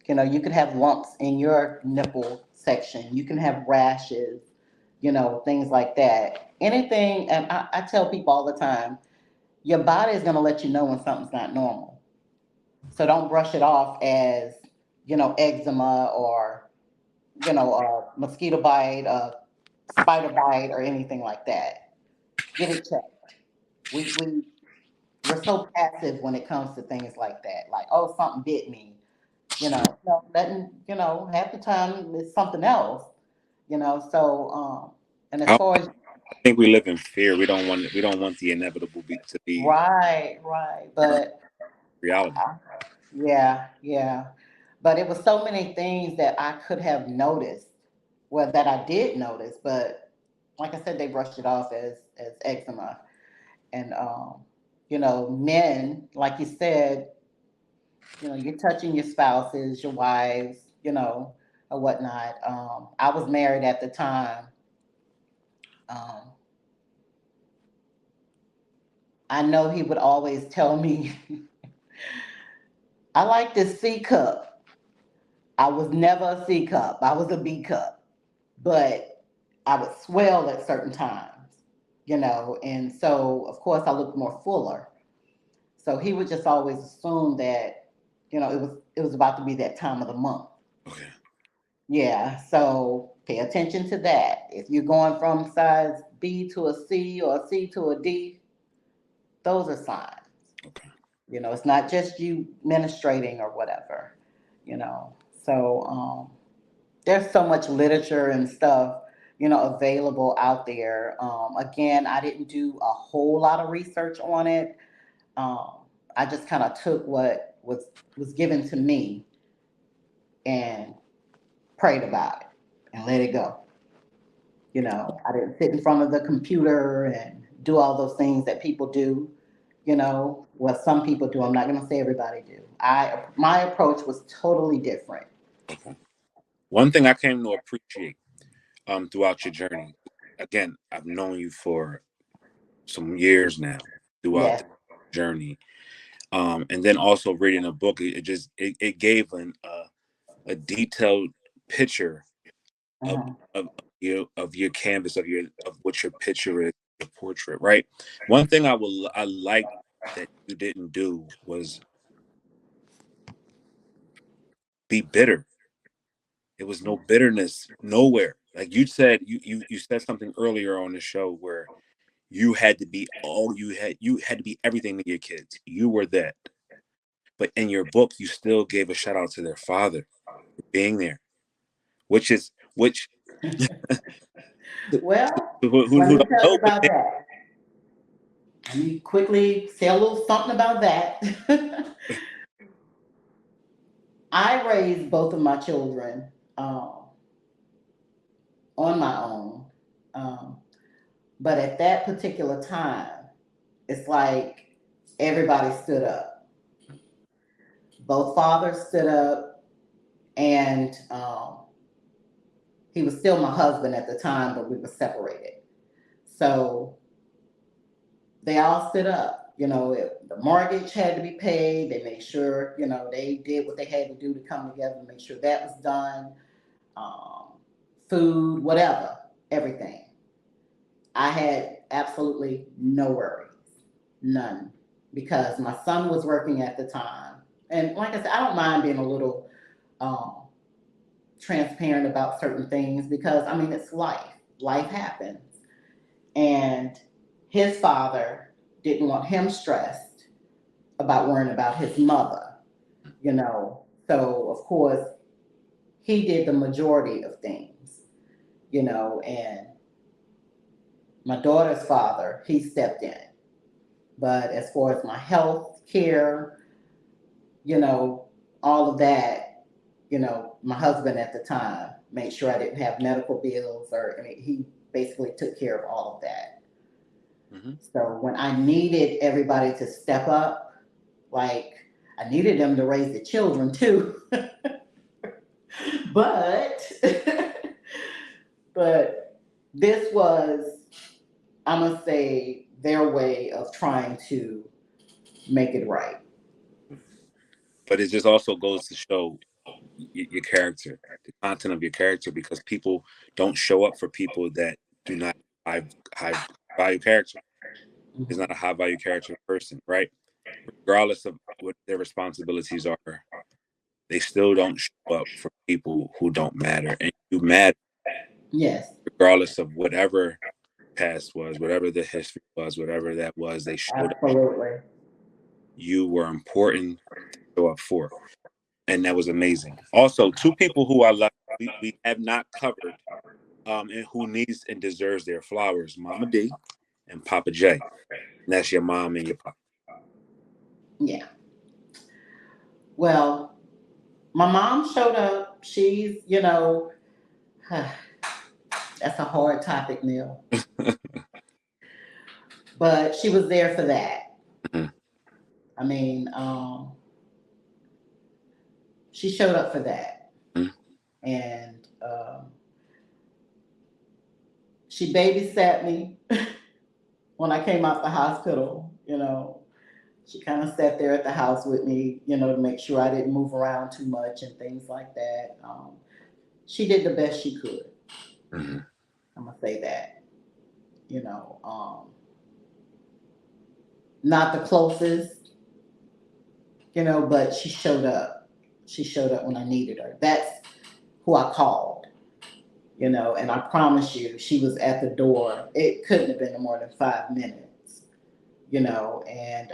You could have lumps in your nipple section, you can have rashes, things like that. Anything, and I tell people all the time, your body is going to let you know when something's not normal. So don't brush it off as, eczema or, a mosquito bite, a spider bite, or anything like that. Get it checked. We're so passive when it comes to things like that. Like, oh, something bit me. No, letting, half the time it's something else. So and as I far as think we live in fear. We don't want the inevitable to be right, right, our but reality. yeah, yeah. But it was so many things that I could have noticed, well, that I did notice, but like I said, they brushed it off as eczema. And men, like you said, you're touching your spouses, your wives, or whatnot. I was married at the time. Um, I know he would always tell me, I like this C cup. I was never a C cup. I was a B cup. But I would swell at certain times, and so of course I looked more fuller. So he would just always assume that, it was about to be that time of the month. Okay. Yeah, so pay attention to that. If you're going from size B to a C or a C to a D, those are signs. Okay. It's not just you menstruating or whatever, So there's so much literature and stuff, available out there. Again, I didn't do a whole lot of research on it. Um, I just kind of took what was given to me and prayed about it and let it go. I didn't sit in front of the computer and do all those things that people do. What some people do. I'm not going to say everybody do. My approach was totally different. Okay. One thing I came to appreciate throughout your journey? Again, I've known you for some years now throughout Yes. the journey. And then also reading a book, it gave a detailed picture of Uh-huh. of your canvas of what your picture is, your portrait, right? One thing I like that you didn't do was be bitter. It was no bitterness nowhere. Like you said, you said something earlier on the show where you had to be all you had to be everything to your kids. You were that. But in your book, you still gave a shout out to their father for being there, which Well, let who me don't tell you know, but about that. Let me quickly say a little something about that. I raised both of my children on my own. Um, but at that particular time, it's like everybody stood up. Both fathers stood up, and he was still my husband at the time, but we were separated. So they all stood up. You know, the mortgage had to be paid. They made sure, you know, they did what they had to do to come together and make sure that was done. Um, Food, whatever, everything. I had absolutely no worries, none, because my son was working at the time. And like I said, I don't mind being a little um, transparent about certain things because, I mean, it's life. Life happens. And his father didn't want him stressed about worrying about his mother, you know. So, of course, he did the majority of things, you know, and my daughter's father, he stepped in. But as far as my health care, you know, all of that, you know, my husband at the time made sure I didn't have medical bills or, I mean, he basically took care of all of that. hmm So when I needed everybody to step up, like I needed them to raise the children too. but but this was, I must say, their way of trying to make it right. but it just also goes to show your character, the content of your character, because people don't show up for people that do not high high value character. Is Mhm. not a high value character person, right? Regardless of what their responsibilities are, they still don't show up for people who don't matter, and you matter Yes, regardless of whatever past was, whatever the history was, whatever that was. They showed up. absolutely. You were important to show up for, and that was amazing. Also, two people who I love, we have not covered, and who needs and deserves their flowers, Mama D and Papa J. And that's your mom and your papa. Yeah. Well, my mom showed up. She's, you know, that's a hard topic, Neil. But she was there for that. Mhm. I mean, she showed up for that. Mhm. And she babysat me when I came out the hospital, you know. She kind of sat there at the house with me, you know, to make sure I didn't move around too much and things like that. She did the best she could. Mhm. I'm gonna say that, you know, not the closest, you know, but she showed up. She showed up when I needed her. That's who I called, you know, and I promise you, she was at the door. It couldn't have been more than 5 minutes, you know, and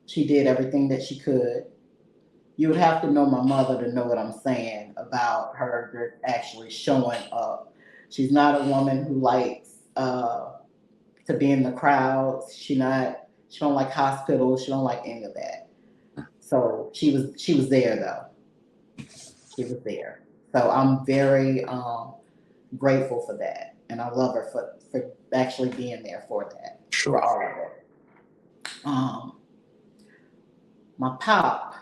she did everything that she could. You would have to know my mother to know what I'm saying about her just actually showing up. She's not a woman who likes to be in the crowds. She don't like hospitals. She don't like any of that. So she was there though. She was there. So I'm very grateful for that, and I love her for actually being there for that, for Sure. all of it. Um, my pop,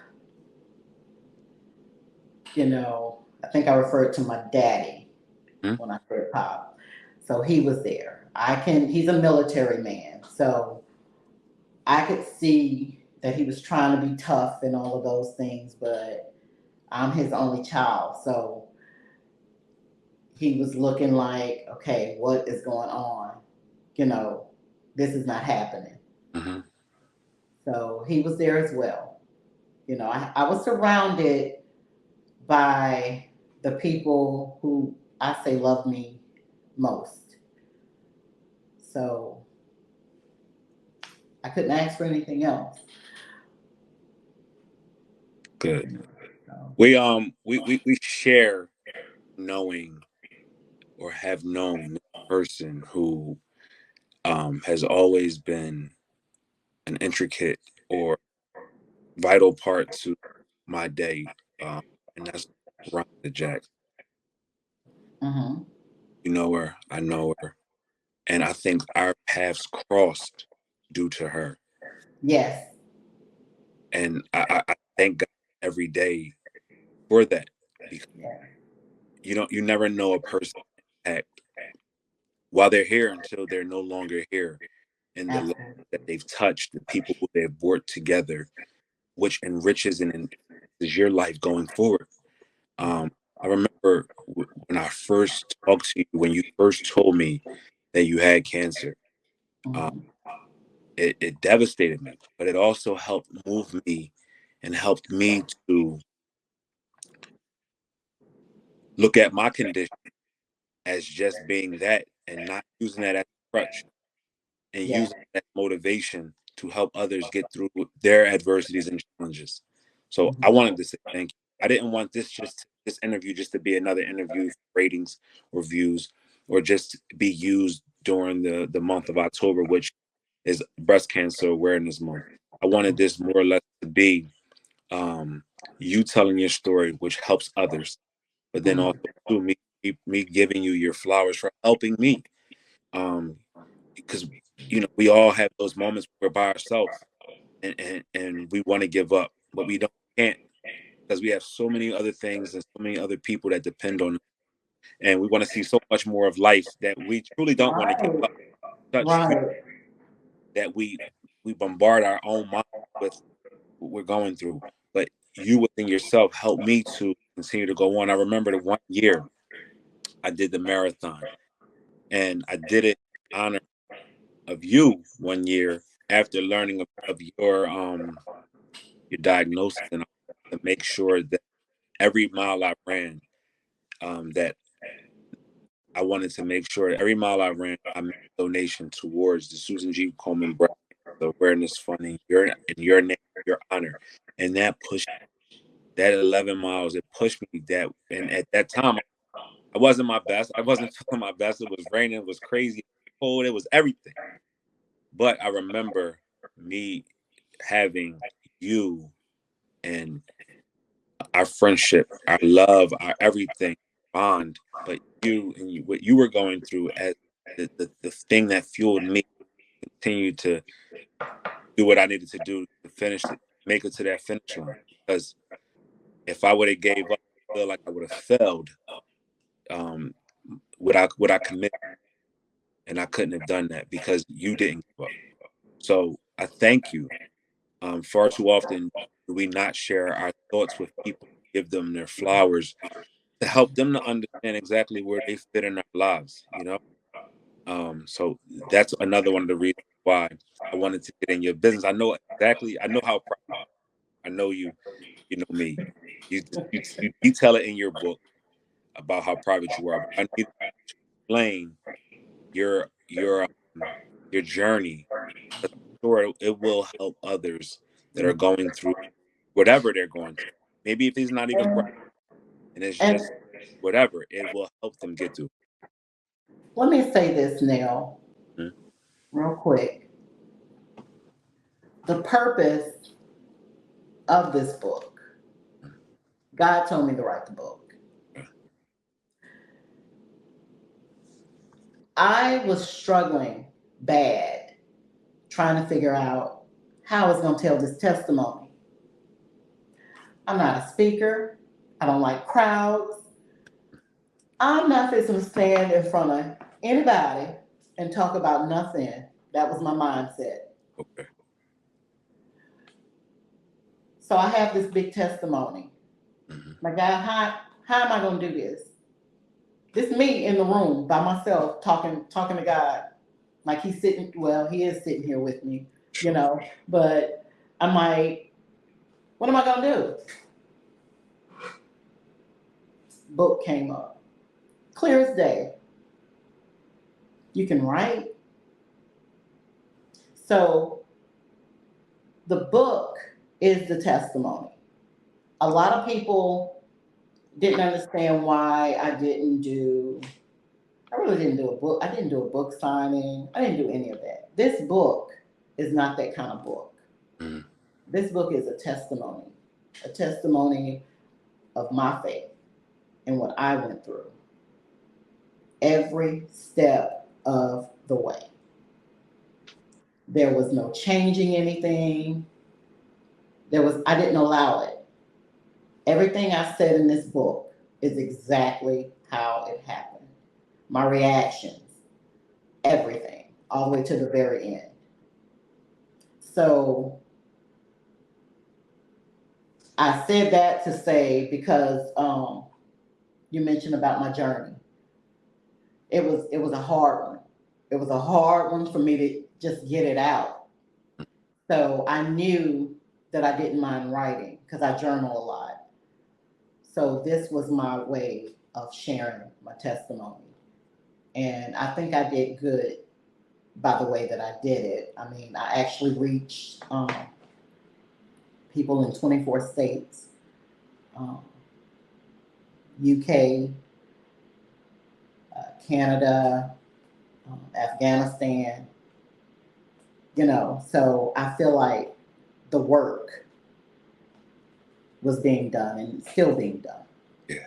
you know, I think I referred to my daddy. Mhm. when I said Pop. So he was there. He's a military man. So I could see that he was trying to be tough and all of those things, but I'm his only child. So he was looking like, okay, what is going on? You know, this is not happening. Mhm. So he was there as well. I was surrounded by the people who I say love me most. So I couldn't ask for anything else. Good. So, We share knowing or have known this person who has always been an intricate or vital part to my day, and that's Rhonda Jackson. hmm You know her, I know her, and I think our paths crossed due to her. yes, And I thank God every day for that, because yes, you never know a person's impact while they're here until they're no longer here, and the lives absolutely. that they've touched, the people who they've brought together, which enriches and enhances your life going forward. Um, I remember when I first talked to you, when you first told me that you had cancer. Um, hmm it devastated me, but it also helped move me and helped me to look at my condition as just being that and not using that as a crutch, and Yes. using that motivation to help others get through their adversities and challenges. So I hmm wanted to say thank you. I didn't want this interview just to be another interview for ratings or views, or just be used during the month of October, which is Breast Cancer Awareness Month. I wanted this more or less to be um, you telling your story, which helps others, but then also hmm to me giving you your flowers for helping me. Because we all have those moments where we're by ourselves, and we want to give up, but we don't can't, because we have so many other things and so many other people that depend on us, and we want to see so much more of life that we truly don't want to give Right. up. Such fear Right. that we bombard our own mind with what we're going through. But you within yourself helped me to continue to go on. I remember the one year I did the marathon, and I did it in honor of you one year after learning of your diagnosis, and to make sure that every mile I ran, that I wanted to make sure every mile I ran, I made a donation towards the Susan G. Komen Breast Cancer Awareness Fund in your name, your honor, and that 11 miles, it pushed me that, and at that time I wasn't my best. I wasn't feeling my best. It was raining, it was crazy, cold, it was everything. But I remember me having you and our friendship, our love, our everything bond. But what you were going through as the thing that fueled me to continue to do what I needed to do to finish it, make it to that finish line. Because if I would have gave up, I feel like I would have failed. Um, what I committed, and I couldn't have done that because you didn't give up. So I thank you. Far too often do we not share our thoughts with people, give them their flowers, to help them to understand exactly where they fit in our lives. So that's another one of the reasons why I wanted to get in your business. I know how private, I know you, you know me. You detail it in your book about how private you are, but I need to explain your journey, because I'm sure it will help others that are going through whatever they're going through. Maybe if it's not even breath, And, and it's and just whatever, it will help them get through. let me say this, Nell, Mhm. real quick. The purpose of this book, God told me to write the book. I was struggling bad trying to figure out how I was going to tell this testimony. I'm not a speaker. I don't like crowds. I'm not fixing to stand in front of anybody and talk about nothing. That was my mindset. Okay. So I have this big testimony. Hmm. My God, how am I gonna do this? This me in the room by myself talking to God. Like he's sitting, well, he is sitting here with me, you Sure. know. But I'm like, what am I gonna do? Book came up. Clear as day. You can write. So the book is the testimony. A lot of people didn't understand why I really didn't do a book. I didn't do a book signing. I didn't do any of that. This book is not that kind of book. Hmm. This book is a testimony of my faith and what I went through every step of the way. There was no changing anything. I didn't allow it. Everything I said in this book is exactly how it happened. My reactions, everything, all the way to the very end. So I said that to say because you mentioned about my journey. It was a hard one. It was a hard one for me to just get it out. So I knew that I didn't mind writing because I journal a lot. So this was my way of sharing my testimony. And I think I did good by the way that I did it. I mean, I actually reached people in 24 states, um, UK, Canada, Afghanistan, so I feel like the work was being done and still being done. Yeah.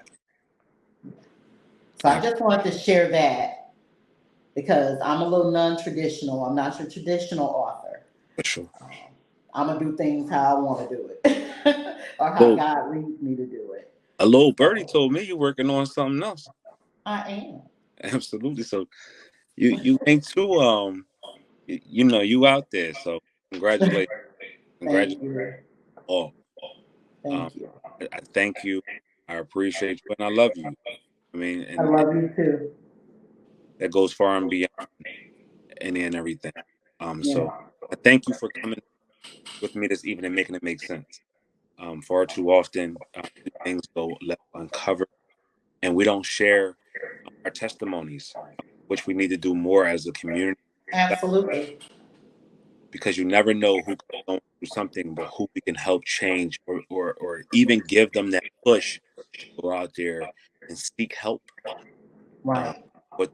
So I just wanted to share that because I'm a little non-traditional. I'm not your traditional author. For sure. Um, I'm gonna do things how I want to do it, or how Well, God leads me to do it. a little birdie So told me you're working on something else. I am. Absolutely. So you ain't too you out there. So congratulations. Congratulations Thank you. all. Um, Thank you. I thank you. I appreciate you, and I love you. I mean, I and love you too. that goes far and beyond any and everything. Yeah, So I thank you for coming with me this evening and making it make sense. Far too often, things go left uncovered, and we don't share our testimonies, which we need to do more as a community, absolutely. because you never know who can go through something, but who we can help change, or even give them that push to go out there and seek help. Um, Right. what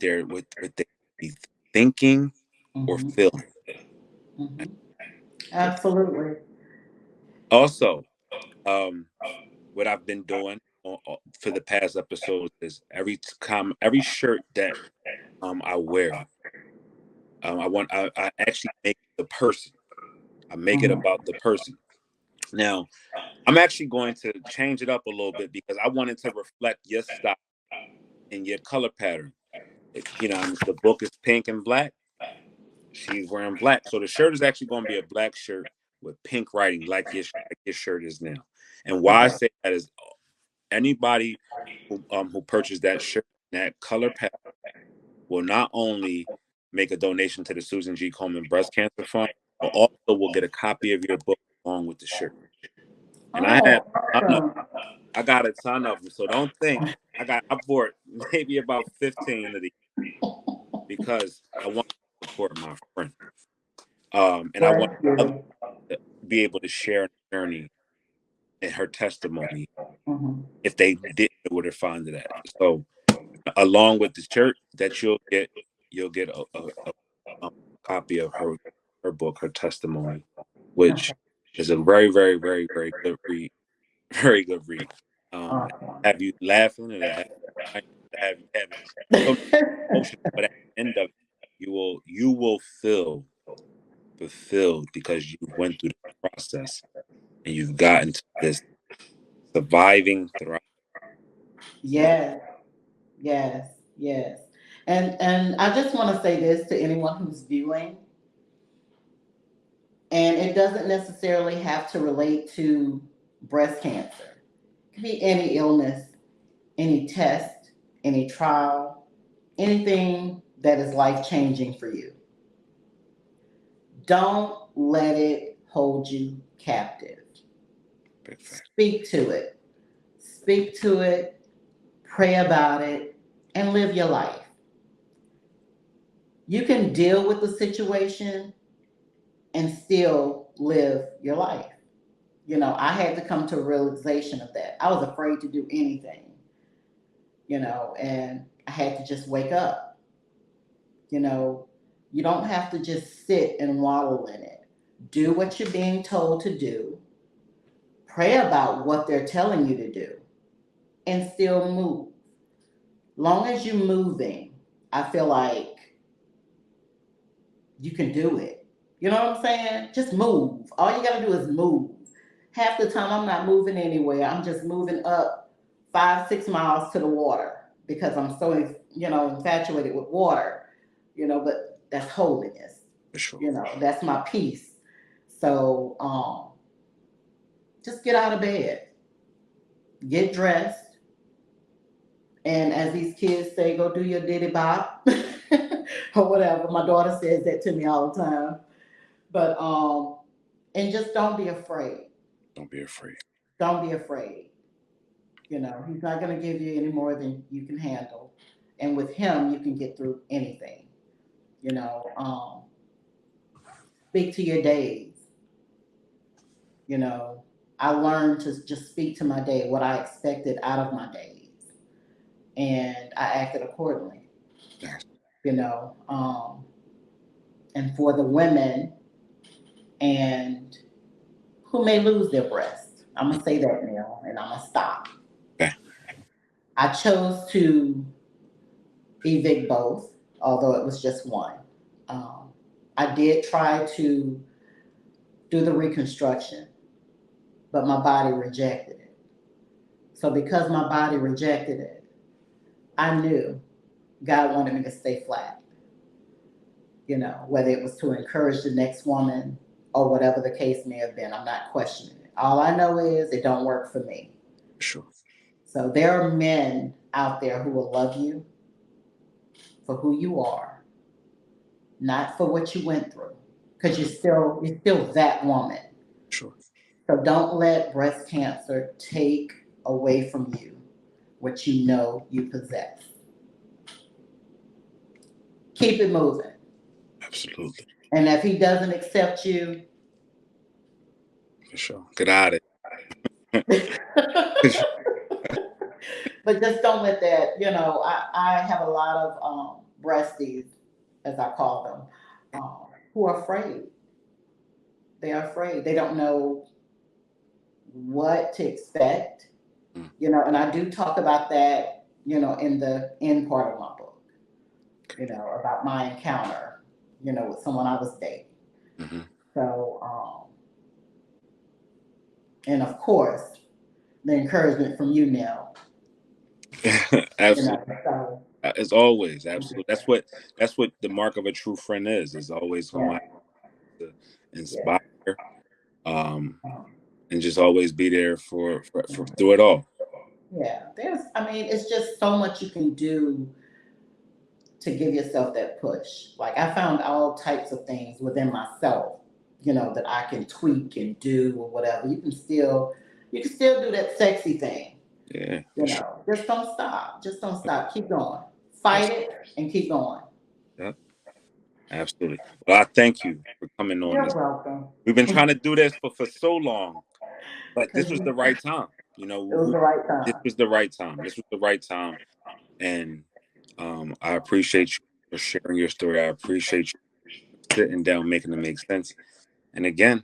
they be thinking or Hmm. feeling. Hmm. So Absolutely. also, um, what I've been doing for the past episodes is every shirt that I wear, I actually make the person. I make it Hmm. about the person. Now, I'm actually going to change it up a little bit because I wanted to reflect your style and your color pattern. The book is pink and black. She's wearing black, so the shirt is actually going to be a black shirt with pink writing, like your shirt is now. And why I Okay. say that is anybody who purchased that shirt, that color pattern, will not only make a donation to the Susan G. Komen Breast Cancer Fund, but also will get a copy of your book along with the shirt. And Oh, of, awesome. I got a ton of them, so don't think I bought maybe about 15 of these because I want to support my friend, and I want Bless others you. to be able to share a journey and her testimony Hmm. if they didn't know where to find it at. So along with the shirt that you'll get a copy of her book, her testimony, which Okay. is a very, very, very, very good read. Very good read. Awesome. Have you laughing, and have you having so many emotions, but at the end of it, you will feel fulfilled because you went through the process and you've gotten to this surviving throughout. Yes. Yes, yes. And I just want to say this to anyone who's viewing, and it doesn't necessarily have to relate to breast cancer. It could be any illness, any test, any trial, anything that is life changing for you. Don't let it hold you captive. Big fact. Speak to it. Speak to it, pray about it, and live your life. You can deal with the situation and still live your life. I had to come to a realization of that. I was afraid to do anything, and I had to just wake up. You know, you don't have to just sit and waddle in it. Do what you're being told to do, pray about what they're telling you to do, and still move. Long as you're moving, I feel like you can do it. You know what I'm saying? Just move. All you got to do is move. Half the time, I'm not moving anywhere. I'm just moving up 5, 6 miles to the water because I'm so, infatuated with water, but that's holiness. For sure. That's my peace. So just get out of bed, get dressed, and as these kids say, go do your diddy bop or whatever. My daughter says that to me all the time. But and just don't be afraid. Don't be afraid. Don't be afraid. He's not going to give you any more than you can handle. And with him, you can get through anything. You know, um, Speak to your days. You know, I learned to just speak to my day, what I expected out of my days, and I acted accordingly. Yes. You know, and for the women and who may lose their breast, I'm gonna say that now, and I'm gonna stop. Okay. I chose to evict both, although it was just one. Um, I did try to do the reconstruction, but my body rejected it. So because my body rejected it, I knew God wanted me to stay flat. Whether it was to encourage the next woman or whatever the case may have been, I'm not questioning it. All I know is it don't work for me. For sure. So there are men out there who will love you for who you are, not for what you went through, because you're still that woman. Sure. So don't let breast cancer take away from you what you know you possess. Keep it moving. Absolutely. And if he doesn't accept you, For sure. Get out of but it. just don't let that, I have a lot of breasties, as I call them, who are afraid. They are afraid. They don't know what to expect, Mm. and I do talk about that, in the end part of my book, about my encounter, with someone I was dating. Mm-hmm. So, and of course, the encouragement from you, Nell. Absolutely. So As always, absolutely. That's what the mark of a true friend is always yeah, somebody to yeah, inspire, um, um, and just always be there for through it all. yeah. It's just so much you can do to give yourself that push. Like I found all types of things within myself, that I can tweak and do or whatever. You can still do that sexy thing. Yeah, for sure. Just don't stop. Just don't stop. Keep going. Fight That's it and keep going. yeah, absolutely. Well, I thank you for coming on You're this. welcome. We've been trying to do this for so long, but this Because was the right time. it was the right This time. was the right time. This was the right time, and I appreciate you for sharing your story. I appreciate you sitting down, making it make sense. And again,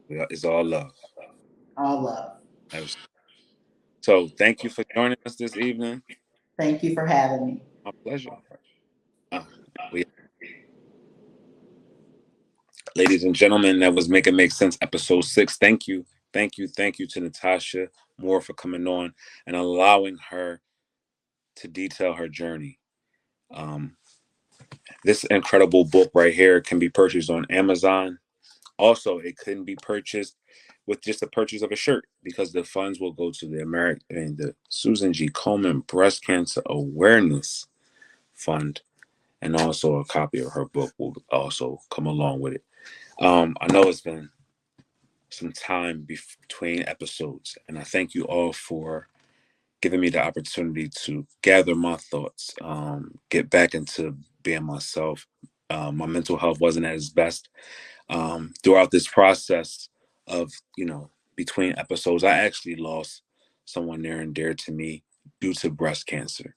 it's all love. All love. So thank you for joining us this evening. Thank you for having me. My pleasure. Uh, we, ladies and gentlemen, that was Make It Make Sense, episode 6. Thank you, thank you, thank you to Natasha Moore for coming on and allowing her to detail her journey. Um, this incredible book right here can be purchased on Amazon. Also, it couldn't be purchased with just the purchase of a shirt because the funds will go to the Susan G. Komen Breast Cancer Awareness Fund, and also a copy of her book will also come along with it. I know it's been some time between episodes, and I thank you all for giving me the opportunity to gather my thoughts, get back into being myself. My mental health wasn't at its best throughout this process of, between episodes. I actually lost someone near and dear to me due to breast cancer.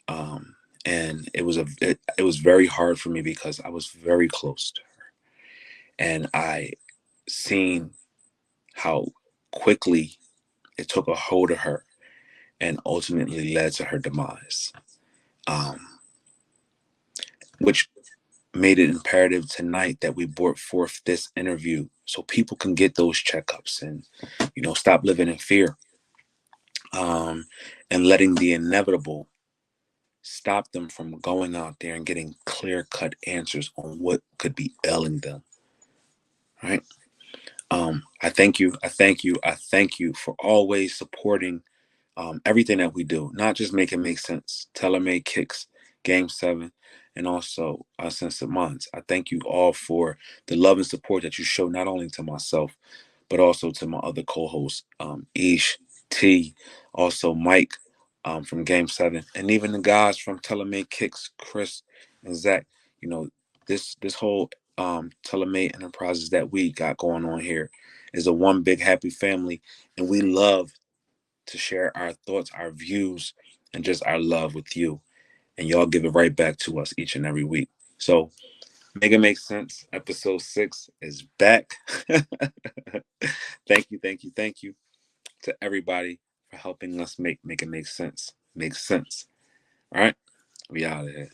And it was very hard for me because I was very close to her, and I seen how quickly it took a hold of her and ultimately led to her demise, um, which made it imperative tonight that we brought forth this interview so people can get those checkups and, stop living in fear, um, and letting the inevitable stop them from going out there and getting clear cut answers on what could be ailing them. Right. I thank you. I thank you. I thank you for always supporting everything that we do, not just make it make sense. Tailor-made kicks, Game 7, and also Uncensored Minds. I thank you all for the love and support that you show not only to myself, but also to my other co-hosts, Ish, T, also Mike from Game 7, and even the guys from Tailor-made Kicks, Chris and Zach. You know, this whole Tailor-made Enterprises that we got going on here is a one big happy family, and we love to share our thoughts, our views, and just our love with you. And y'all give it right back to us each and every week. So, Make It Make Sense, episode 6 is back. Thank you, thank you, thank you to everybody for helping us make it make sense. Make sense. All right, we out of here.